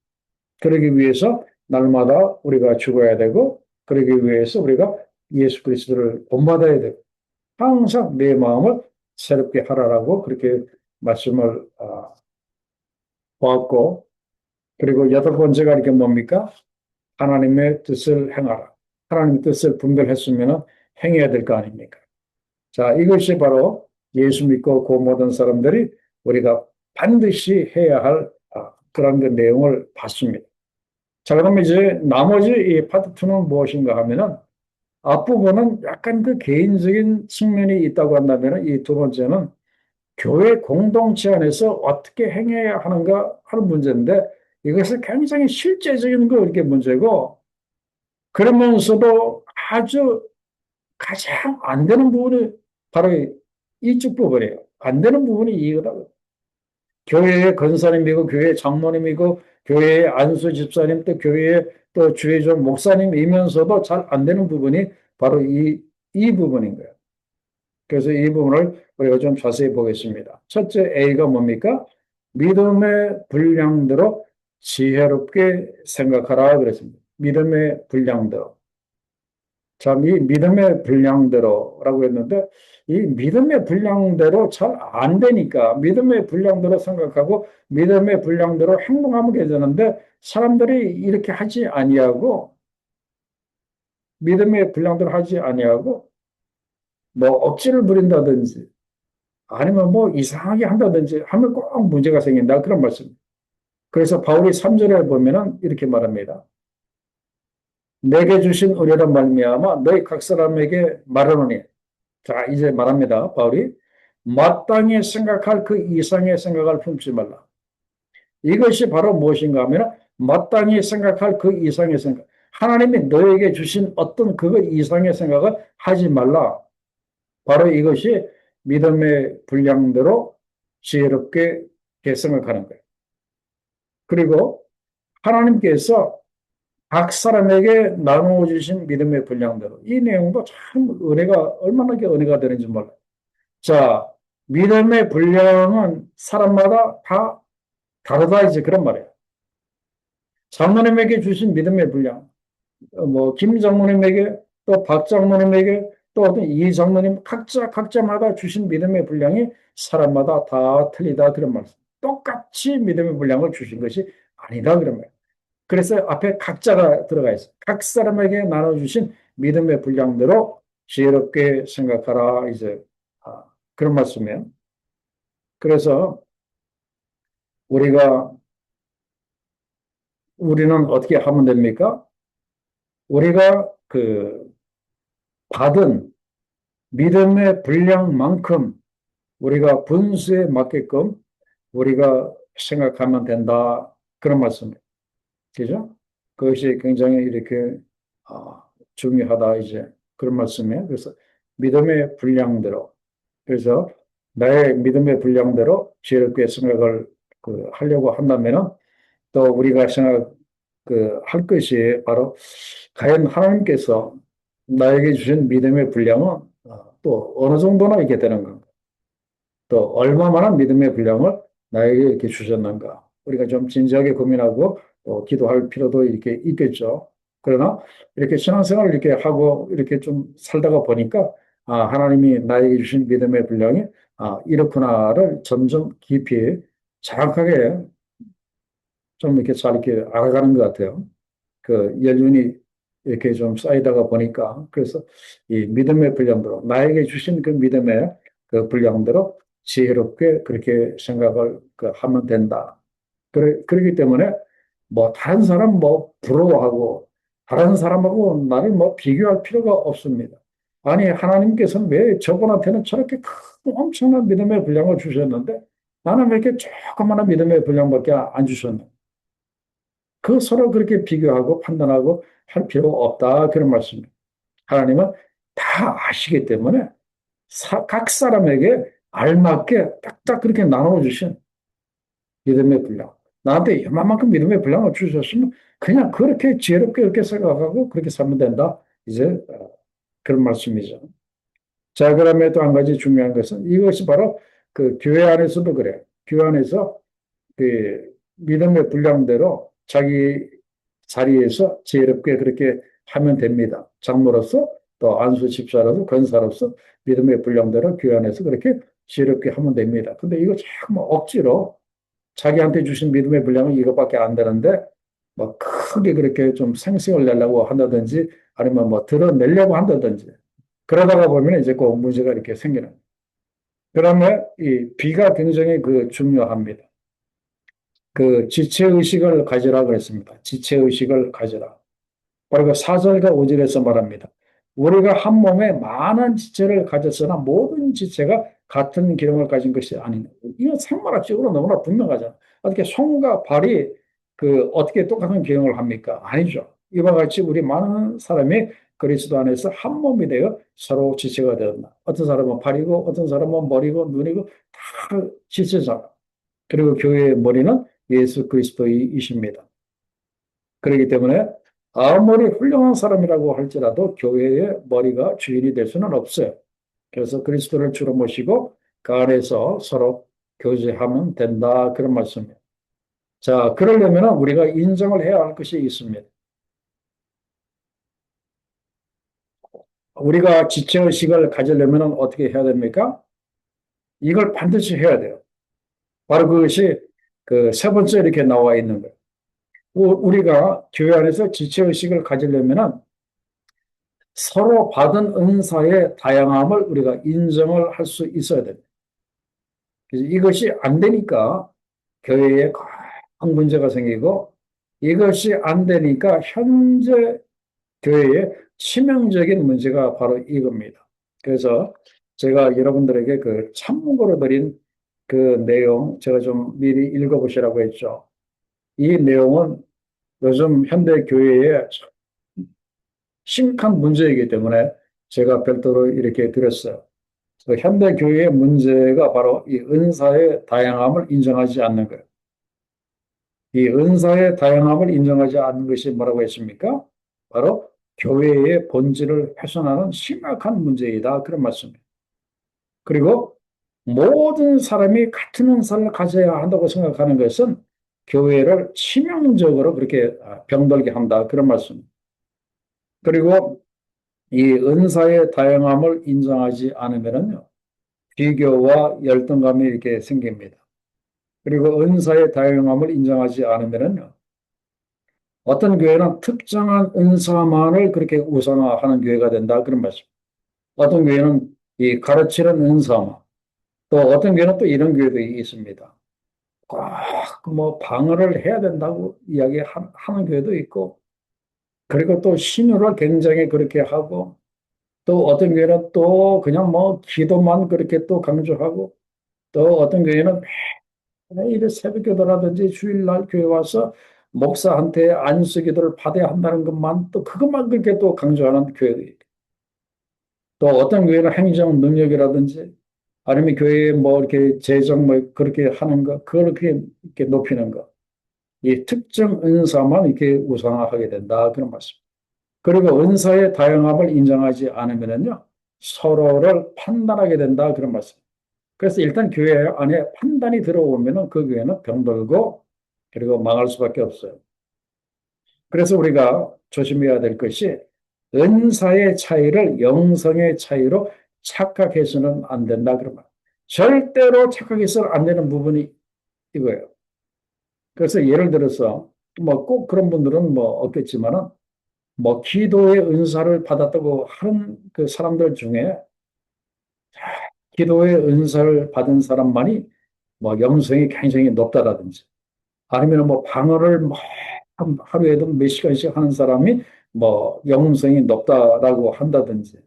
그러기 위해서 날마다 우리가 죽어야 되고, 그러기 위해서 우리가 예수 그리스도를 본받아야 되고, 항상 내 마음을 새롭게 하라라고 그렇게 말씀을 보았고, 그리고 여덟 번째가 이렇게 뭡니까? 하나님의 뜻을 행하라. 하나님의 뜻을 분별했으면 행해야 될 거 아닙니까? 자, 이것이 바로 예수 믿고 구원받은 사람들이 우리가 반드시 해야 할 그런 그 내용을 봤습니다. 자, 그러면 이제 나머지 이 파트 2는 무엇인가 하면은 앞부분은 약간 그 개인적인 측면이 있다고 한다면 이 두 번째는 교회 공동체 안에서 어떻게 행해야 하는가 하는 문제인데 이것은 굉장히 실제적인 거 이렇게 문제고 그러면서도 아주 가장 안 되는 부분이 바로 이쪽 부분이에요. 안 되는 부분이 이거라고. 교회의 권사님이고 교회의 장로님이고 교회의 안수 집사님 또 교회의 또 주의종 목사님이면서도 잘 안 되는 부분이 바로 이 부분인 거예요. 그래서 이 부분을 우리가 좀 자세히 보겠습니다. 첫째 A가 뭡니까? 믿음의 분량대로 지혜롭게 생각하라 그랬습니다. 믿음의 분량대로. 자, 이 믿음의 분량대로라고 했는데 이 믿음의 분량대로 잘 안 되니까 믿음의 분량대로 생각하고 믿음의 분량대로 행동하면 되는데 사람들이 이렇게 하지 아니하고 믿음의 분량대로 하지 아니하고 뭐 억지를 부린다든지 아니면 뭐 이상하게 한다든지 하면 꼭 문제가 생긴다 그런 말씀. 그래서 바울이 3절에 보면은 이렇게 말합니다. 내게 주신 은혜로 말미암아 너희 각 사람에게 말하노니 자, 이제 말합니다. 바울이 마땅히 생각할 그 이상의 생각을 품지 말라. 이것이 바로 무엇인가 하면 마땅히 생각할 그 이상의 생각. 하나님이 너에게 주신 어떤 그 이상의 생각을 하지 말라. 바로 이것이 믿음의 분량대로 지혜롭게 생각하는 거예요. 그리고 하나님께서 각 사람에게 나누어 주신 믿음의 분량대로 이 내용도 참 은혜가 얼마나 은혜가 되는지 몰라요. 자, 믿음의 분량은 사람마다 다 다르다 이제 그런 말이에요. 장로님에게 주신 믿음의 분량, 뭐 김 장로님에게 또 박 장로님에게 또 어떤 이 장로님 각자마다 주신 믿음의 분량이 사람마다 다 틀리다 그런 말씀. 똑같이 믿음의 분량을 주신 것이 아니다 그런 말이에요. 그래서 앞에 각자가 들어가 있어요. 각 사람에게 나눠주신 믿음의 분량대로 지혜롭게 생각하라 이제 그런 말씀이에요. 그래서 우리는 어떻게 하면 됩니까? 우리가 그 받은 믿음의 분량만큼 우리가 분수에 맞게끔 우리가 생각하면 된다. 그런 말씀이에요. 그죠? 그것이 굉장히 이렇게 중요하다. 이제 그런 말씀이에요. 그래서 믿음의 분량대로. 그래서 나의 믿음의 분량대로 지혜롭게 생각을 하려고 한다면은 또 우리가 생각 할 것이 바로 과연 하나님께서 나에게 주신 믿음의 분량은 또 어느 정도나 있게 되는 건가? 또 얼마만한 믿음의 분량을 나에게 이렇게 주셨는가? 우리가 좀 진지하게 고민하고 또 기도할 필요도 이렇게 있겠죠. 그러나 이렇게 신앙생활을 이렇게 하고 이렇게 좀 살다가 보니까 하나님이 나에게 주신 믿음의 분량이 이렇구나를 점점 깊이 정확하게 좀 이렇게 잘 이렇게 알아가는 것 같아요. 그 연륜이 이렇게 좀 쌓이다가 보니까 그래서 이 믿음의 분량대로 나에게 주신 그 믿음의 그 분량대로 지혜롭게 그렇게 생각을 하면 된다. 그렇기 때문에 뭐 다른 사람 뭐 부러워하고 다른 사람하고 나를 뭐 비교할 필요가 없습니다. 아니 하나님께서는 왜 저분한테는 저렇게 큰 엄청난 믿음의 분량을 주셨는데 나는 왜 이렇게 조그마한 믿음의 분량밖에 안 주셨나? 그 서로 그렇게 비교하고 판단하고 할 필요가 없다. 그런 말씀입니다. 하나님은 다 아시기 때문에 각 사람에게 알맞게 딱딱 그렇게 나눠주신 믿음의 분량. 나한테 이만큼 믿음의 분량을 주셨으면 그냥 그렇게 지혜롭게 이렇게 생각하고 그렇게 살면 된다. 이제 그런 말씀이죠. 자, 그다음에 또 한 가지 중요한 것은 이것이 바로 그 교회 안에서도 그래요. 교회 안에서 그 믿음의 분량대로 자기 자리에서 지혜롭게 그렇게 하면 됩니다. 장로로서 또 안수 집사로서 권사로서 믿음의 분량대로 교회 안에서 그렇게 지혜롭게 하면 됩니다. 근데 이거 자꾸 뭐 억지로 자기한테 주신 믿음의 분량은 이것밖에 안 되는데 뭐 크게 그렇게 좀 생색을 내려고 한다든지 아니면 뭐 드러내려고 한다든지 그러다가 보면 이제 꼭 문제가 이렇게 생기는. 그러면 이 비가 굉장히 그 중요합니다. 그 지체의식을 가지라 그랬습니다. 지체의식을 가지라. 바로 그 4절과 5절에서 말합니다. 우리가 한 몸에 많은 지체를 가졌으나 모든 지체가 같은 기능을 가진 것이 아니다. 이건 생물학적으로 너무나 분명하잖아. 어떻게 손과 발이 그 어떻게 똑같은 기능을 합니까? 아니죠. 이와 같이 우리 많은 사람이 그리스도 안에서 한 몸이 되어 서로 지체가 되었나. 어떤 사람은 발이고 어떤 사람은 머리고 눈이고 다 지체잖아. 그리고 교회의 머리는 예수 그리스도이십니다. 그렇기 때문에 아무리 훌륭한 사람이라고 할지라도 교회의 머리가 주인이 될 수는 없어요. 그래서 그리스도를 주로 모시고 그 안에서 서로 교제하면 된다. 그런 말씀이에요. 자, 그러려면 우리가 인정을 해야 할 것이 있습니다. 우리가 지체의식을 가지려면 어떻게 해야 됩니까? 이걸 반드시 해야 돼요. 바로 그것이 그 세 번째 이렇게 나와 있는 거예요. 우리가 교회 안에서 지체의식을 가지려면 서로 받은 은사의 다양함을 우리가 인정을 할 수 있어야 됩니다. 그래서 이것이 안 되니까 교회에 큰 문제가 생기고 이것이 안 되니까 현재 교회에 치명적인 문제가 바로 이겁니다. 그래서 제가 여러분들에게 그 참고로 드린 그 내용 제가 좀 미리 읽어보시라고 했죠. 이 내용은 요즘 현대 교회에 심각한 문제이기 때문에 제가 별도로 이렇게 드렸어요. 현대 교회의 문제가 바로 이 은사의 다양함을 인정하지 않는 거예요. 이 은사의 다양함을 인정하지 않는 것이 뭐라고 했습니까? 바로 교회의 본질을 훼손하는 심각한 문제이다. 그런 말씀이에요. 그리고 모든 사람이 같은 은사를 가져야 한다고 생각하는 것은 교회를 치명적으로 그렇게 병들게 한다. 그런 말씀입니다. 그리고 이 은사의 다양함을 인정하지 않으면요, 비교와 열등감이 이렇게 생깁니다. 그리고 은사의 다양함을 인정하지 않으면요, 어떤 교회는 특정한 은사만을 그렇게 우상화하는 교회가 된다. 그런 말씀. 어떤 교회는 이 가르치는 은사만, 또 어떤 교회는 또 이런 교회도 있습니다. 꼭뭐 방어를 해야 된다고 이야기하는 교회도 있고, 그리고 또 신유를 굉장히 그렇게 하고, 또 어떤 교회는 또 그냥 뭐 기도만 그렇게 또 강조하고, 또 어떤 교회는 매일 새벽 기도라든지 주일날 교회 와서 목사한테 안수 기도를 받아야 한다는 것만 또 그것만 그렇게 또 강조하는 교회도 있고, 또 어떤 교회는 행정 능력이라든지 아니면 교회에 뭐 이렇게 재정 뭐 그렇게 하는 거, 그걸 이렇게 높이는 거. 이 특정 은사만 이렇게 우상화하게 된다. 그런 말씀. 그리고 은사의 다양함을 인정하지 않으면요, 서로를 판단하게 된다. 그런 말씀. 그래서 일단 교회 안에 판단이 들어오면은 그 교회는 병들고 그리고 망할 수밖에 없어요. 그래서 우리가 조심해야 될 것이 은사의 차이를 영성의 차이로 착각해서는 안 된다. 그런 말. 절대로 착각해서는 안 되는 부분이 이거예요. 그래서 예를 들어서 뭐 꼭 그런 분들은 뭐 없겠지만은 뭐 기도의 은사를 받았다고 하는 그 사람들 중에 기도의 은사를 받은 사람만이 뭐 영성이 굉장히 높다라든지 아니면 뭐 방언을 뭐 하루에도 몇 시간씩 하는 사람이 뭐 영성이 높다라고 한다든지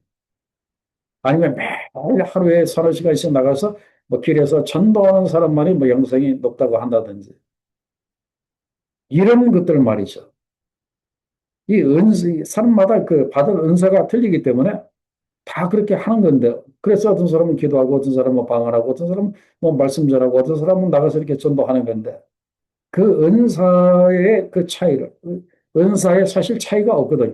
아니면 매일 하루에 서너 시간씩 나가서 뭐 길에서 전도하는 사람만이 뭐 영성이 높다고 한다든지 이런 것들 말이죠. 이 사람마다 그 받은 은사가 틀리기 때문에 다 그렇게 하는 건데, 그래서 어떤 사람은 기도하고, 어떤 사람은 방언하고, 어떤 사람은 뭐 말씀 전하고, 어떤 사람은 나가서 이렇게 전도하는 건데, 그 은사의 그 차이를, 은사에 사실 차이가 없거든요.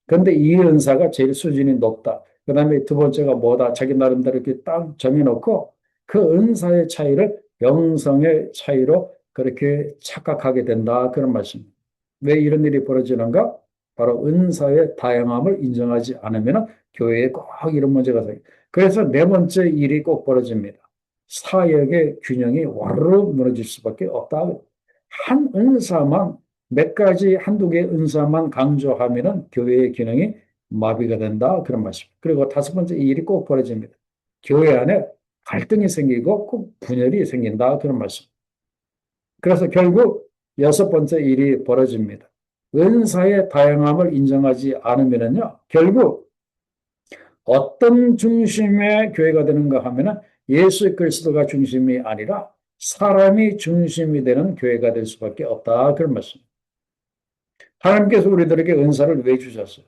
그런데 이 은사가 제일 수준이 높다. 그 다음에 두 번째가 뭐다. 자기 나름대로 이렇게 딱 정해놓고, 그 은사의 차이를 영성의 차이로 그렇게 착각하게 된다. 그런 말씀입니다. 왜 이런 일이 벌어지는가? 바로 은사의 다양함을 인정하지 않으면 교회에 꼭 이런 문제가 생겨요. 그래서 네 번째 일이 꼭 벌어집니다. 사역의 균형이 와르르 무너질 수밖에 없다. 한 은사만 몇 가지 한두 개의 은사만 강조하면은 교회의 기능이 마비가 된다. 그런 말씀. 그리고 다섯 번째 이 일이 꼭 벌어집니다. 교회 안에 갈등이 생기고 꼭 분열이 생긴다. 그런 말씀. 그래서 결국 여섯 번째 일이 벌어집니다. 은사의 다양함을 인정하지 않으면요, 결국 어떤 중심의 교회가 되는가 하면은 예수 그리스도가 중심이 아니라 사람이 중심이 되는 교회가 될 수밖에 없다. 그런 말씀. 하나님께서 우리들에게 은사를 왜 주셨어요?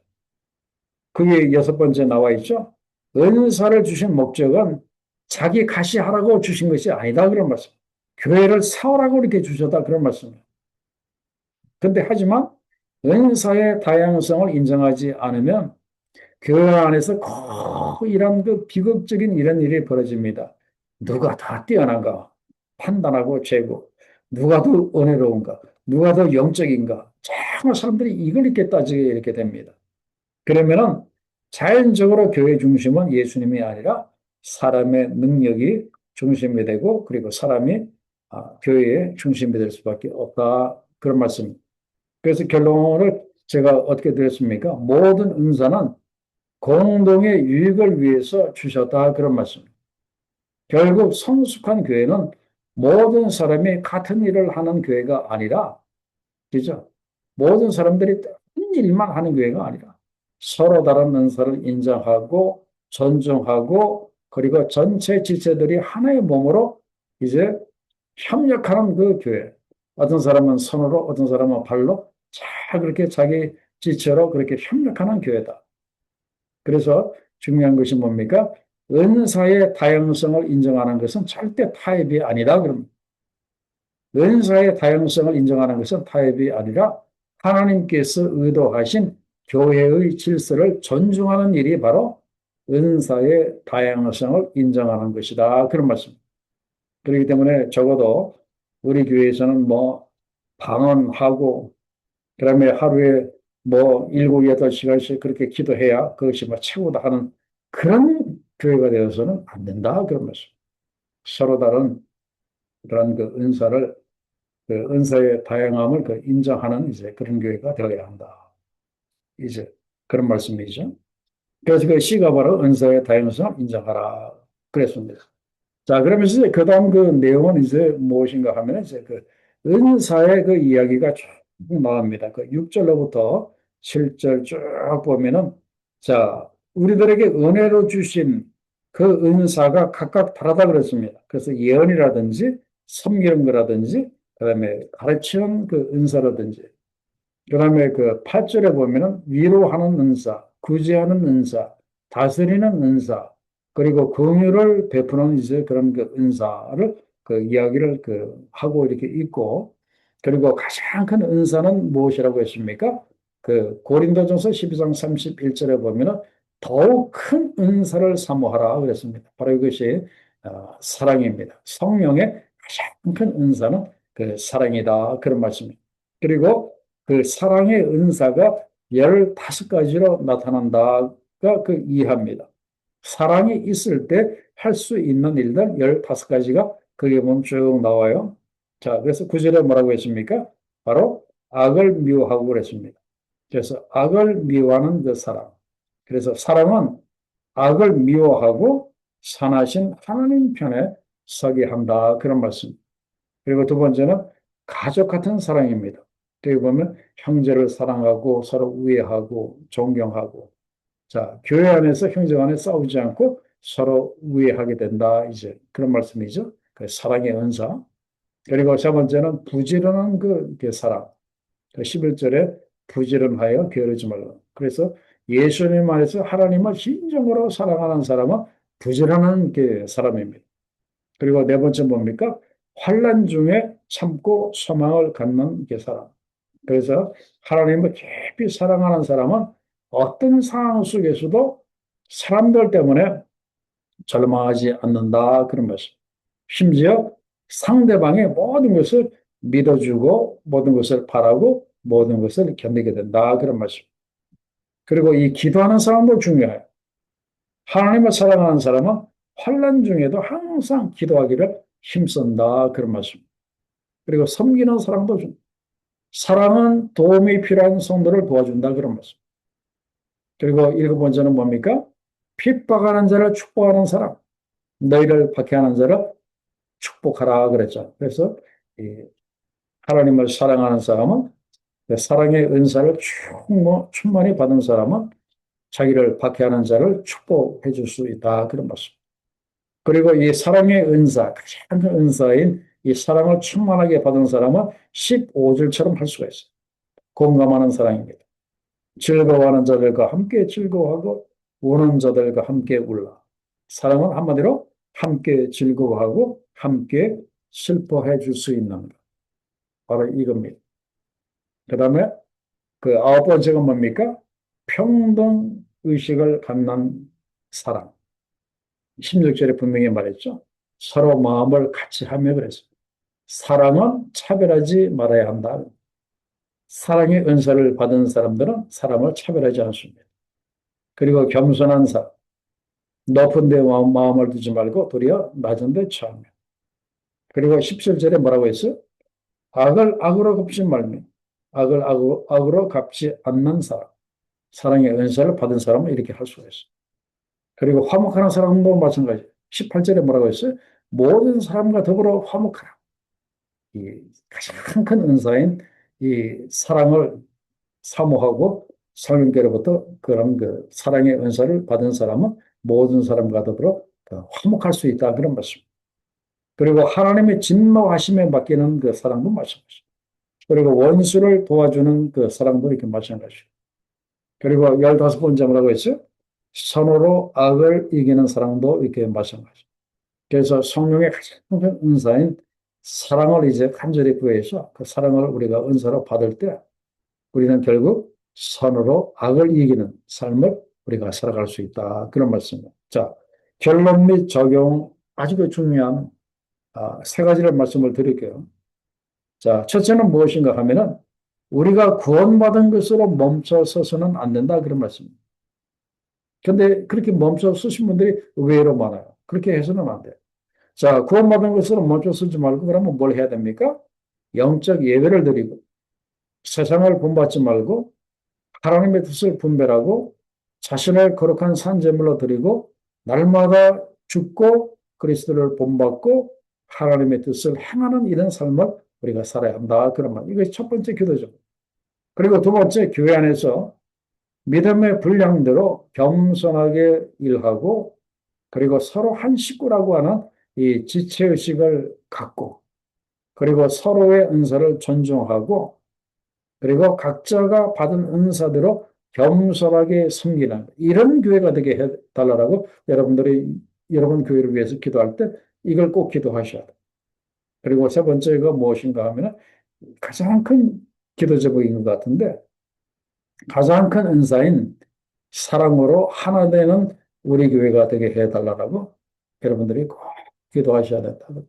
그게 여섯 번째 나와 있죠. 은사를 주신 목적은 자기 가시하라고 주신 것이 아니다. 그런 말씀. 교회를 세우라고 이렇게 주셨다. 그런 말씀이에요. 근데 하지만 은사의 다양성을 인정하지 않으면 교회 안에서 꼭 이런 그 비극적인 이런 일이 벌어집니다. 누가 다 뛰어난가? 판단하고 재고. 누가 더 은혜로운가? 누가 더 영적인가? 정말 사람들이 이걸 이렇게 따지게 이렇게 됩니다. 그러면은 자연적으로 교회 중심은 예수님이 아니라 사람의 능력이 중심이 되고 그리고 사람이 교회의 중심이 될 수밖에 없다. 그런 말씀입니다. 그래서 결론을 제가 어떻게 드렸습니까? 모든 은사는 공동의 유익을 위해서 주셨다. 그런 말씀입니다. 결국 성숙한 교회는 모든 사람이 같은 일을 하는 교회가 아니라, 그죠? 모든 사람들이 한 일만 하는 교회가 아니라 서로 다른 은사를 인정하고 존중하고 그리고 전체 지체들이 하나의 몸으로 이제 협력하는 그 교회. 어떤 사람은 손으로, 어떤 사람은 발로 잘 그렇게 자기 지체로 그렇게 협력하는 교회다. 그래서 중요한 것이 뭡니까? 은사의 다양성을 인정하는 것은 절대 타협이 아니다. 그럼 은사의 다양성을 인정하는 것은 타협이 아니라 하나님께서 의도하신 교회의 질서를 존중하는 일이 바로 은사의 다양성을 인정하는 것이다. 그런 말씀. 그렇기 때문에 적어도 우리 교회에서는 뭐 방언하고 그다음에 하루에 뭐 7, 8시간씩 그렇게 기도해야 그것이 뭐 최고다 하는 그런 교회가 되어서는 안 된다. 그런 말씀. 서로 다른 그런 그 은사를 그 은사의 다양함을 그 인정하는 이제 그런 교회가 되어야 한다. 이제 그런 말씀이죠. 그래서 그 C가 바로 은사의 다양성을 인정하라. 그랬습니다. 자, 그러면서 이제 그다음 그 내용은 이제 무엇인가 하면 이제 그 은사의 그 이야기가 쭉 나옵니다. 그 6절로부터 7절 쭉 보면은 자, 우리들에게 은혜로 주신 그 은사가 각각 다르다 그랬습니다. 그래서 예언이라든지 섬기는 거라든지 그다음에 가르치는 그 은사라든지 그다음에 그 8절에 보면은 위로하는 은사, 구제하는 은사, 다스리는 은사, 그리고 긍휼을 베푸는 이제 그런 그 은사를 그 이야기를 그 하고 이렇게 있고, 그리고 가장 큰 은사는 무엇이라고 했습니까? 그 고린도전서 12장 31절에 보면은 더욱 큰 은사를 사모하라 그랬습니다. 바로 이것이 사랑입니다. 성령의 가장 큰 은사는 그 사랑이다 그런 말씀입니다. 그리고 그 사랑의 은사가 15가지로 나타난다가 그 이해합니다. 사랑이 있을 때 할 수 있는 일들 15가지가 거기에 보면 쭉 나와요. 자, 그래서 구절에 뭐라고 했습니까? 바로 악을 미워하고 그랬습니다. 그래서 악을 미워하는 그 사랑. 그래서 사랑은 악을 미워하고 선하신 하나님 편에 서게 한다. 그런 말씀. 그리고 두 번째는 가족 같은 사랑입니다. 여기 보면 형제를 사랑하고 서로 우애하고 존경하고 자 교회 안에서 형제 간에 싸우지 않고 서로 우애하게 된다. 이제 그런 말씀이죠. 그 사랑의 은사. 그리고 세 번째는 부지런한 그 사랑. 그 11절에 부지런하여 게으르지 말라. 그래서 예수님 안에서 하나님을 진정으로 사랑하는 사람은 부지런한 그 사람입니다. 그리고 네 번째 뭡니까? 환난 중에 참고 소망을 갖는 게 사람. 그래서 하나님을 깊이 사랑하는 사람은 어떤 상황 속에서도 사람들 때문에 절망하지 않는다. 그런 말씀. 심지어 상대방의 모든 것을 믿어주고 모든 것을 바라고 모든 것을 견디게 된다. 그런 말씀. 그리고 이 기도하는 사람도 중요해요. 하나님을 사랑하는 사람은 환난 중에도 항상 기도하기를 힘쓴다. 그런 말씀. 그리고 섬기는 사람도 사랑은 도움이 필요한 성도를 도와준다. 그런 말씀. 그리고 일곱 번째는 뭡니까? 핍박하는 자를 축복하는 사람. 너희를 박해하는 자를 축복하라 그랬죠. 그래서 이 하나님을 사랑하는 사람은 그 사랑의 은사를 충만히 받은 사람은 자기를 박해하는 자를 축복해 줄 수 있다. 그런 말씀. 그리고 이 사랑의 은사, 가장 큰 은사인 이 사랑을 충만하게 받은 사람은 15절처럼 할 수가 있어요. 공감하는 사랑입니다. 즐거워하는 자들과 함께 즐거워하고 우는 자들과 함께 울라. 사랑은 한마디로 함께 즐거워하고 함께 슬퍼해 줄 수 있는 것. 바로 이겁니다. 그 다음에 그 아홉 번째가 뭡니까? 평등 의식을 갖는 사랑. 16절에 분명히 말했죠. 서로 마음을 같이 하며 그랬어요. 사랑은 차별하지 말아야 한다. 사랑의 은사를 받은 사람들은 사람을 차별하지 않습니다. 그리고 겸손한 사람, 높은 데 마음을 두지 말고 도리어 낮은 데 처하며. 그리고 17절에 뭐라고 했어요? 악을 악으로 갚지 말며 악을 악으로 갚지 않는 사람. 사랑의 은사를 받은 사람은 이렇게 할 수가 있어요. 그리고 화목하는 사람도 마찬가지. 18절에 뭐라고 했어요? 모든 사람과 더불어 화목하라. 이 가장 큰 은사인 이 사랑을 사모하고 성령께로부터 그런 그 사랑의 은사를 받은 사람은 모든 사람과 더불어 그 화목할 수 있다. 그런 말씀. 그리고 하나님의 진노하심에 맡기는 그 사랑도 마찬가지. 그리고 원수를 도와주는 그 사랑도 이렇게 마찬가지. 그리고 15번째 뭐라고 했어요? 선으로 악을 이기는 사랑도 이렇게 마찬가지. 그래서 성령의 가장 큰 은사인 사랑을 이제 간절히 구해서 그 사랑을 우리가 은사로 받을 때 우리는 결국 선으로 악을 이기는 삶을 우리가 살아갈 수 있다. 그런 말씀입니다. 자, 결론 및 적용 아주 중요한 세 가지를 말씀을 드릴게요. 자, 첫째는 무엇인가 하면은 우리가 구원받은 것으로 멈춰 서서는 안 된다. 그런 말씀입니다. 근데 그렇게 멈춰 서신 분들이 의외로 많아요. 그렇게 해서는 안 돼요. 자, 구원받은 것으로 멈춰 서지 말고 그러면 뭘 해야 됩니까? 영적 예배를 드리고 세상을 본받지 말고 하나님의 뜻을 분별하고 자신을 거룩한 산제물로 드리고 날마다 죽고 그리스도를 본받고 하나님의 뜻을 행하는 이런 삶을 우리가 살아야 한다. 그런 말. 이것이 첫 번째 기도죠. 그리고 두 번째 교회 안에서 믿음의 분량대로 겸손하게 일하고 그리고 서로 한 식구라고 하는 이 지체의식을 갖고 그리고 서로의 은사를 존중하고 그리고 각자가 받은 은사대로 겸손하게 섬기는 이런 교회가 되게 해달라고 여러분들이 여러분 교회를 위해서 기도할 때 이걸 꼭 기도하셔야 돼요. 그리고 세 번째가 무엇인가 하면 가장 큰 기도 제목인 것 같은데 가장 큰 은사인 사랑으로 하나 되는 우리 교회가 되게 해달라고 여러분들이 꼭 기도하셔야 된다고.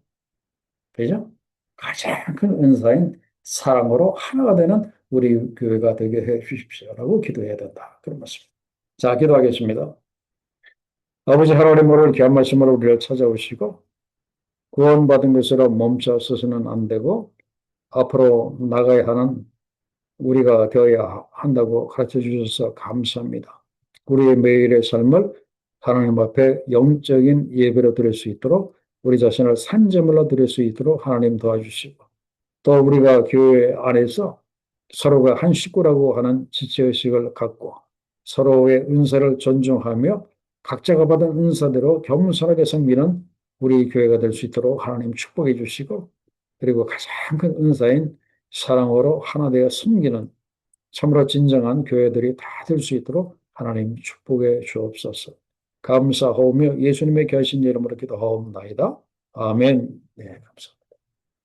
그죠? 가장 큰 은사인 사랑으로 하나가 되는 우리 교회가 되게 해 주십시오라고 기도해야 된다. 그런 말씀입니다. 자, 기도하겠습니다. 아버지 하나님 오늘 귀한 말씀으로 우리를 찾아오시고 구원받은 것으로 멈춰 서서는 안 되고 앞으로 나가야 하는 우리가 되어야 한다고 가르쳐 주셔서 감사합니다. 우리의 매일의 삶을 하나님 앞에 영적인 예배로 드릴 수 있도록 우리 자신을 산제물로 드릴 수 있도록 하나님 도와주시고 또 우리가 교회 안에서 서로가 한 식구라고 하는 지체의식을 갖고 서로의 은사를 존중하며 각자가 받은 은사대로 겸손하게 섬기는 우리 교회가 될 수 있도록 하나님 축복해 주시고 그리고 가장 큰 은사인 사랑으로 하나 되어 섬기는 참으로 진정한 교회들이 다 될 수 있도록 하나님 축복해 주옵소서. 감사하오며 예수님의 귀하신 이름으로 기도하옵나이다. 아멘. 네, 감사합니다.